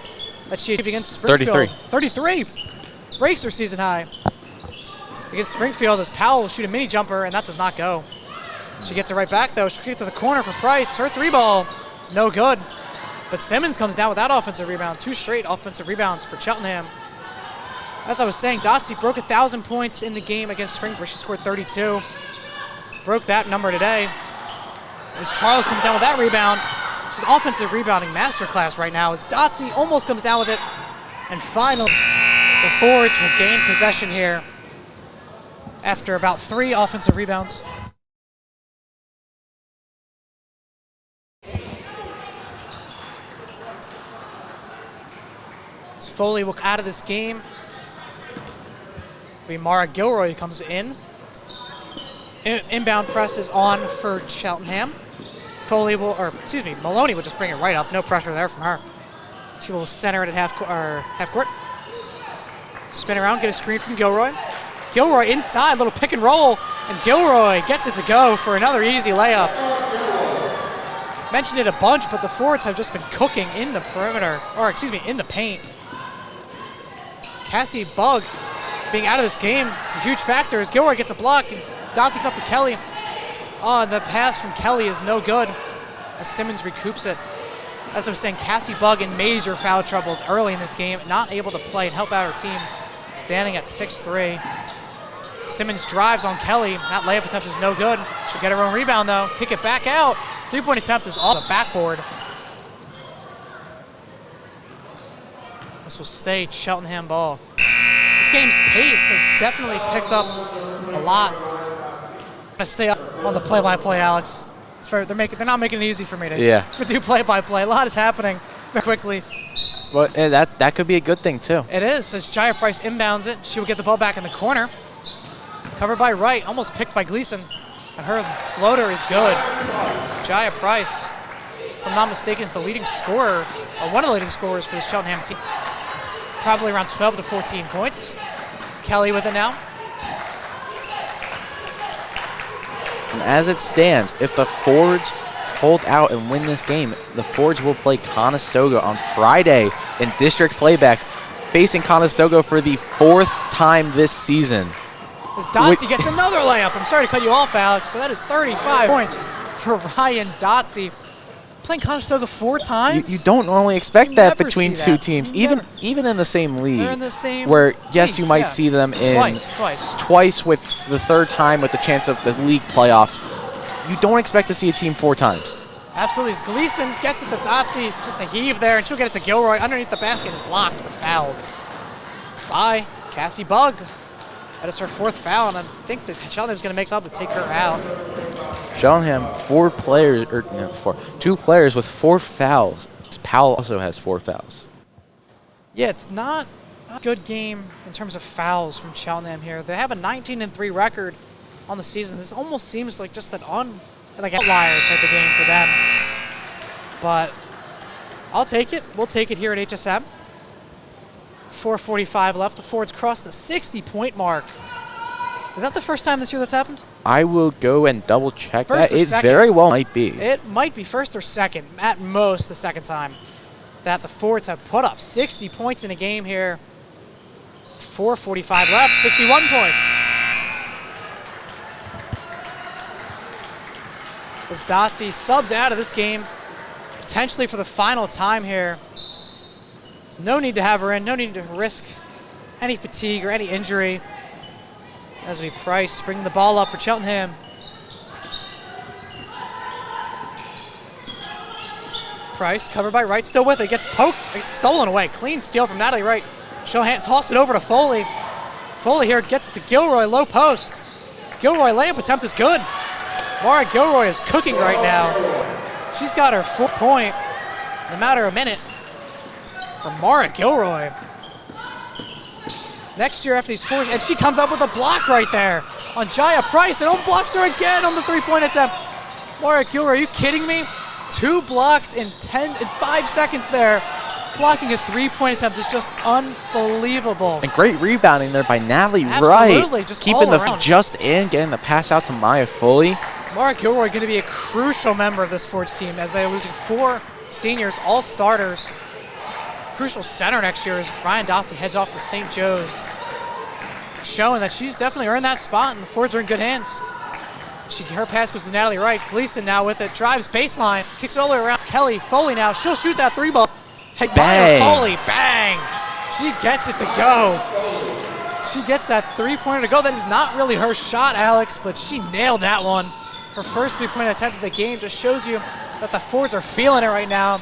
that she achieved against Springfield. 33. Breaks her season high. Against Springfield, as Powell will shoot a mini jumper, and that does not go. She gets it right back, though. She'll kick it to the corner for Price. Her 3-ball is no good. But Simmons comes down with that offensive rebound. 2 straight offensive rebounds for Cheltenham. As I was saying, Dotsie broke 1,000 points in the game against Springfield, where she scored 32. Broke that number today. As Charles comes down with that rebound. She's an offensive rebounding masterclass right now, as Dotsie almost comes down with it. And finally, the Fords will gain possession here after about 3 offensive rebounds. As Foley will out of this game. Mara Gilroy comes in. Inbound press is on for Cheltenham. Maloney will just bring it right up. No pressure there from her. She will center it at half court. Spin around, get a screen from Gilroy. Gilroy inside, little pick and roll, and Gilroy gets it to go for another easy layup. Mentioned it a bunch, but the Fords have just been cooking in the perimeter, in the paint. Cassie Bug being out of this game is a huge factor as Gilroy gets a block, and Dotsie up to Kelly. Oh, and the pass from Kelly is no good as Simmons recoups it. As I was saying, Cassie Bug in major foul trouble early in this game, not able to play and help out her team, standing at 6'3". Simmons drives on Kelly. That layup attempt is no good. She'll get her own rebound, though. Kick it back out. 3-point attempt is off the backboard. This will stay Cheltenham ball. This game's pace has definitely picked up a lot. I'm gonna stay up on the play-by-play, Alex. They're not making it easy for me to do play-by-play. A lot is happening very quickly. Well, that could be a good thing too. It is, as Jaya Price inbounds it. She will get the ball back in the corner. Covered by Wright, almost picked by Gleason. And her floater is good. Jaya Price, if I'm not mistaken, is the leading scorer, or one of the leading scorers for this Cheltenham team. It's probably around 12 to 14 points. It's Kelly with it now. And as it stands, if the Fords hold out and win this game, the Fords will play Conestoga on Friday in district playbacks, facing Conestoga for the 4th time this season. As Dotsie gets another layup. I'm sorry to cut you off, Alex, but that is 35 points for Ryan Dotsie. Playing Conestoga 4 times? You don't normally expect that between two teams, even in the same league. They're in the same where, yes, league, you might see them in twice with the 3rd time with the chance of the league playoffs. You don't expect to see a team 4 times. Absolutely. As Gleason gets it to Dotsie, just a heave there, and she'll get it to Gilroy. Underneath the basket is blocked, but fouled by Cassie Bug. That is her 4th foul, and I think that Cheltenham's going to make something to take her out. Cheltenham, 2 players with 4 fouls. Powell also has 4 fouls. Yeah, it's not a good game in terms of fouls from Cheltenham here. They have a 19-3 record on the season. This almost seems like just an outlier type of game for them. But I'll take it. We'll take it here at HSM. 4:45 left. The Fords crossed the 60-point mark. Is that the first time this year that's happened? I will go and double check that. It second. very well might be. It might be first or second, at most the second time that the Fords have put up 60 points in a game here. 4:45 left, 61 points. As Dotsie subs out of this game, potentially for the final time here. There's no need to have her in, no need to risk any fatigue or any injury. As we Price bringing the ball up for Cheltenham. Price covered by Wright, still with it, gets poked, it's stolen away. Clean steal from Natalie Wright. She'll toss it over to Foley. Foley here gets it to Gilroy, low post. Gilroy layup attempt is good. Mara Gilroy is cooking right now. She's got her 4th point in a matter of a minute for Mara Gilroy. Next year after these 4, and she comes up with a block right there on Jaya Price, and unblocks her again on the 3-point attempt. Mara Gilroy, are you kidding me? 2 blocks in 5 seconds there. Blocking a 3-point attempt is just unbelievable. And great rebounding there by Natalie Absolutely, Wright. just keeping all the around. just in, getting the pass out to Maya Foley. Mara Gilroy going to be a crucial member of this Forge team as they are losing 4 seniors, all starters. Crucial center next year as Ryan Dotsie heads off to St. Joe's. Showing that she's definitely earned that spot and the Fords are in good hands. Her pass goes to Natalie Wright. Gleason now with it, drives baseline, kicks it all the way around. Kelly Foley now, she'll shoot that 3 ball. Hey, by Foley, bang! She gets it to go. She gets that 3-pointer to go. That is not really her shot, Alex, but she nailed that one. Her first 3-point attempt of the game just shows you that the Fords are feeling it right now.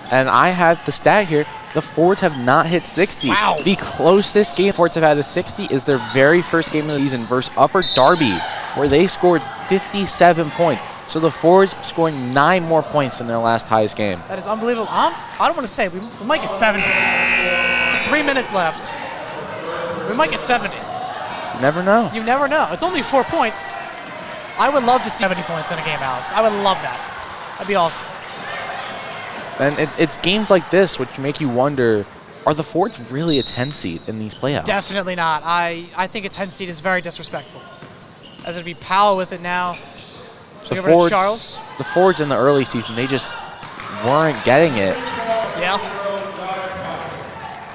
And I have the stat here. The Fords have not hit 60. Wow. The closest game Fords have had to 60 is their very first game of the season versus Upper Darby, where they scored 57 points. So the Fords scoring 9 more points than their last highest game. That is unbelievable. I don't want to say, we might get 70. 3 minutes left. We might get 70. You never know. You never know. It's only 4 points. I would love to see 70 points in a game, Alex. I would love that. That'd be awesome. And it's games like this which make you wonder, are the Fords really a 10 seed in these playoffs? Definitely not. I think a 10 seed is very disrespectful. As it'd be Powell with it now. The Over to Charles. Fords in the early season, they just weren't getting it. Yeah.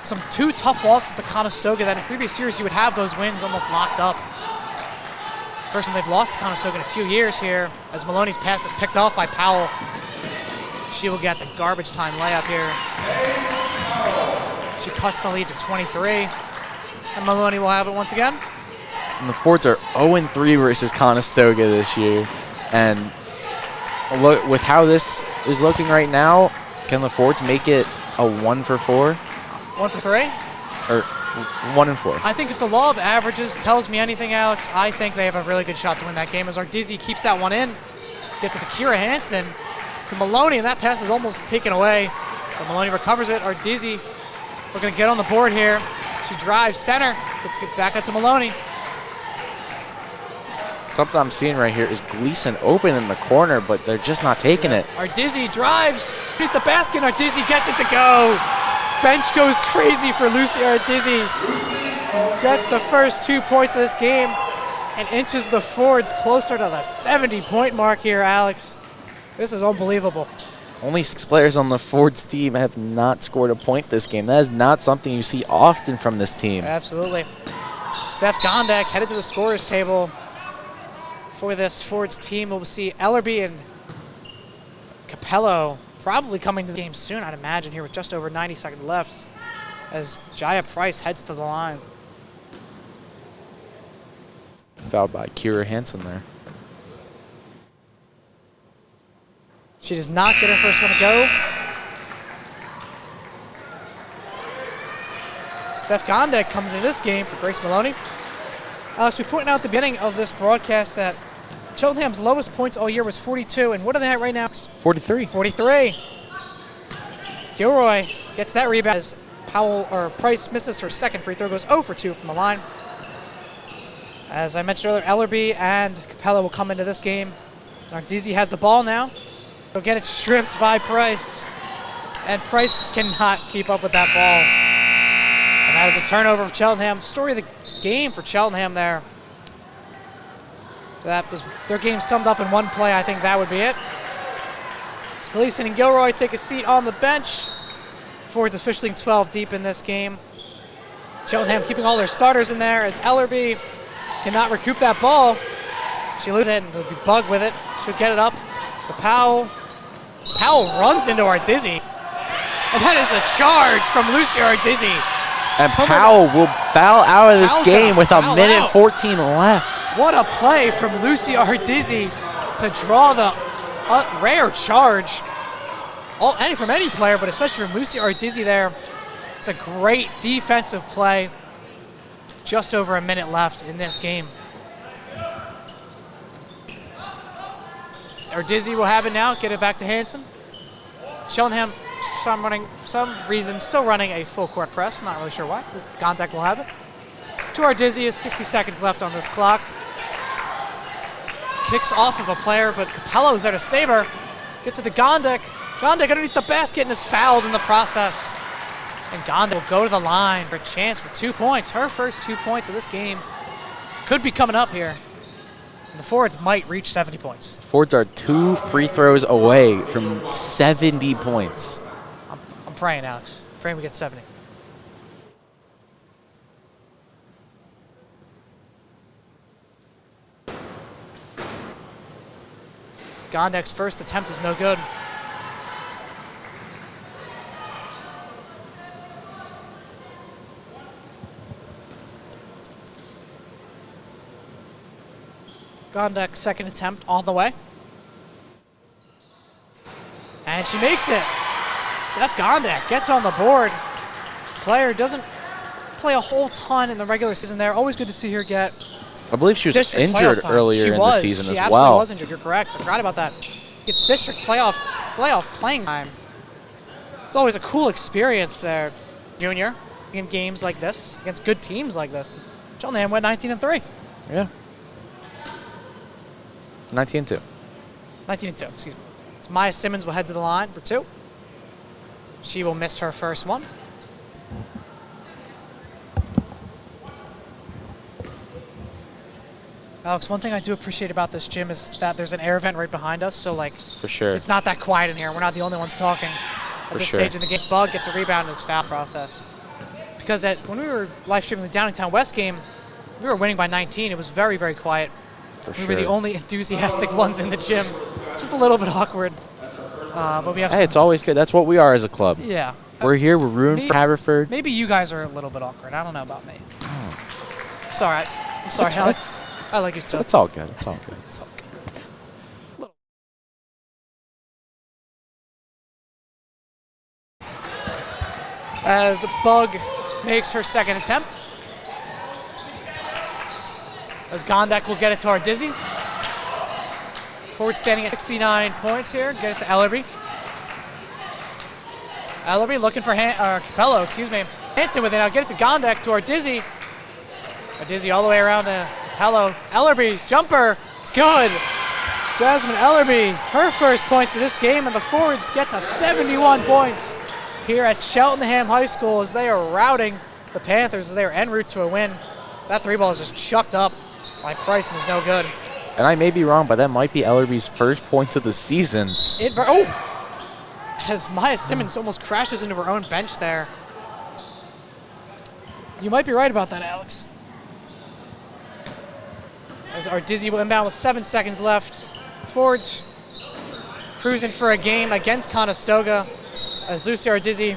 Some 2 tough losses to Conestoga that in previous years you would have those wins almost locked up. First time they've lost to Conestoga in a few years here as Maloney's pass is picked off by Powell. She will get the garbage time layup here. She cuts the lead to 23. And Maloney will have it once again. And the Fords are 0-3 versus Conestoga this year. And look, with how this is looking right now, can the Fords make it a 1 for 4? 1 for 3? Or 1 and 4? I think if the law of averages tells me anything, Alex, I think they have a really good shot to win that game as Ardizzi keeps that one in. Gets it to Kira Hansen. To Maloney, and that pass is almost taken away. But Maloney recovers it. Ardizzi, we're going to get on the board here. She drives center. Gets it back out to Maloney. Something I'm seeing right here is Gleason open in the corner, but they're just not taking it. Ardizzi drives. Hit the basket. Ardizzi gets it to go. Bench goes crazy for Lucy Ardizzi. Gets the first 2 points of this game and inches the Fords closer to the 70-point mark here, Alex. This is unbelievable. Only 6 players on the Fords team have not scored a point this game. That is not something you see often from this team. Absolutely. Steph Gondek headed to the scorer's table for this Fords team. We'll see Ellerby and Capello probably coming to the game soon, I'd imagine, here with just over 90 seconds left as Jaya Price heads to the line. Fouled by Kira Hansen there. She does not get her first one to go. Steph Gondek comes into this game for Grace Maloney. Alex, we pointed out at the beginning of this broadcast that Cheltenham's lowest points all year was 42, and what are they at right now? 43. 43. Gilroy gets that rebound as Price misses her second free throw, goes 0 for 2 from the line. As I mentioned earlier, Ellerby and Capella will come into this game. Ardizzi has the ball now. He'll get it stripped by Price. And Price cannot keep up with that ball. And that is a turnover for Cheltenham. Story of the game for Cheltenham there. That was their game summed up in one play. I think that would be it. As Gleason and Gilroy take a seat on the bench. Fords officially 12 deep in this game. Cheltenham keeping all their starters in there as Ellerby cannot recoup that ball. She loses it and will be bugged with it. She'll get it up to Powell. Powell runs into Ardizzi. And that is a charge from Lucy Ardizzi. And Powell will foul out of this Powell's game gonna with a foul minute out. 14 left. What a play from Lucy Ardizzi to draw the rare charge. From any player, but especially from Lucy Ardizzi there. It's a great defensive play. Just over a minute left in this game. Ardizzi will have it now, get it back to Hansen. Cheltenham, some reason, still running a full court press. Not really sure why. This contact will have it. To Ardizzi, 60 seconds left on this clock. Kicks off of a player, but Capello's there to save her. Get to the Gondek. Gondek underneath the basket and is fouled in the process. And Gondek will go to the line for a chance for 2 points. Her first 2 points of this game could be coming up here. And the Fords might reach 70 points. Fords are 2 free throws away from 70 points. I'm praying, Alex. Praying we get 70. Gondek's first attempt is no good. Gondek's second attempt on the way. And she makes it. Steph Gondek gets on the board. Player doesn't play a whole ton in the regular season there. Always good to see her get I believe she was district injured playoff time. earlier in the season She as absolutely well. was injured. You're correct. I forgot about that. It's district playoff playing time. It's always a cool experience there, junior, in games like this, against good teams like this. Cheltenham went 19-3. Yeah. 19-2. 19-2, excuse me. So Maya Simmons will head to the line for 2. She will miss her first one. Alex, one thing I do appreciate about this gym is that there's an air vent right behind us, so like, For sure. it's not that quiet in here. We're not the only ones talking. At this stage in the game, Bug gets a rebound in his foul process. Because when we were live streaming the Downingtown West game, we were winning by 19. It was very, very quiet. We were the only enthusiastic ones in the gym. Just a little bit awkward. But we have Hey, it's always good. That's what we are as a club. Yeah. We're here. We're rooting for Haverford. Maybe you guys are a little bit awkward. I don't know about me. Sorry. I'm sorry, Alex. I like your stuff. It's all good. It's all good. It's all good. As Bug makes her second attempt. As Gondek will get it to Ardizzi. Forward standing at 69 points here. Get it to Ellerby. Ellerby looking for Capello, excuse me. Hansen with it now. Get it to Gondek to Ardizzi. Ardizzi all the way around to Capello. Ellerby, jumper. It's good. Jasmine Ellerby, her first points of this game, and the Forwards get to 71 points here at Cheltenham High School as they are routing the Panthers as they are en route to a win. That 3 ball is just chucked up by Price and is no good. And I may be wrong, but that might be Ellerby's first points of the season. As Maya Simmons almost crashes into her own bench there. You might be right about that, Alex. As Ardizzi will inbound with 7 seconds left. Forwards cruising for a game against Conestoga as Lucy Ardizzi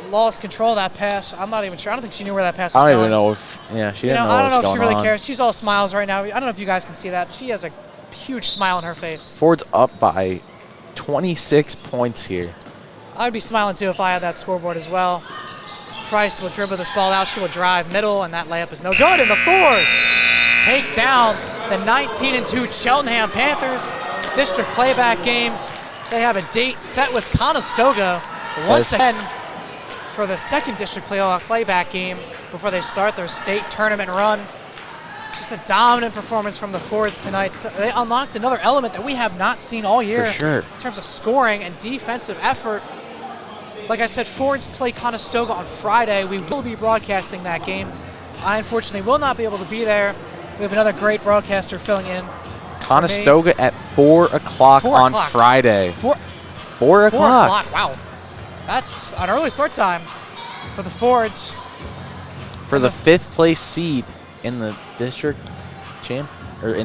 lost control of that pass. I'm not even sure. I don't think she knew where that pass was going. I don't even know if, she didn't know I don't what was know if she going really on. cares. She's all smiles right now. I don't know if you guys can see that. She has a huge smile on her face. Ford's up by 26 points here. I'd be smiling too if I had that scoreboard as well. Price will dribble this ball out. She will drive middle, and that layup is no good. And the Fords take down the 19-2 Cheltenham Panthers. District playback games. They have a date set with Conestoga once again for the second district playback game before they start their state tournament run. Just a dominant performance from the Fords tonight. So they unlocked another element that we have not seen all year. For sure. In terms of scoring and defensive effort. Like I said, Fords play Conestoga on Friday. We will be broadcasting that game. I unfortunately will not be able to be there. We have another great broadcaster filling in. Conestoga at 4 o'clock on Friday. 4 o'clock. 4 o'clock, wow. That's an early start time for the Fords. For the 5th place seed in the district in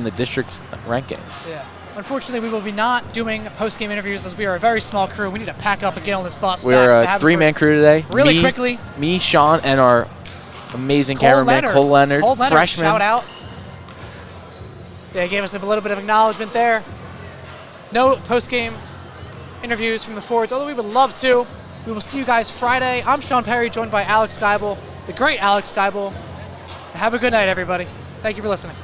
the district rankings. Yeah. Unfortunately, we will be not doing post-game interviews as we are a very small crew. We need to pack up and get on this bus. We're back to a Haverford three-man crew today. Really quickly. Me, Sean, and our amazing cameraman, Cole Leonard, freshman. Shout out. They gave us a little bit of acknowledgement there. No post-game interviews from the forwards, although we would love to. We will see you guys Friday. I'm Sean Perry, joined by Alex Geibel, the great Alex Geibel. Have a good night, everybody. Thank you for listening.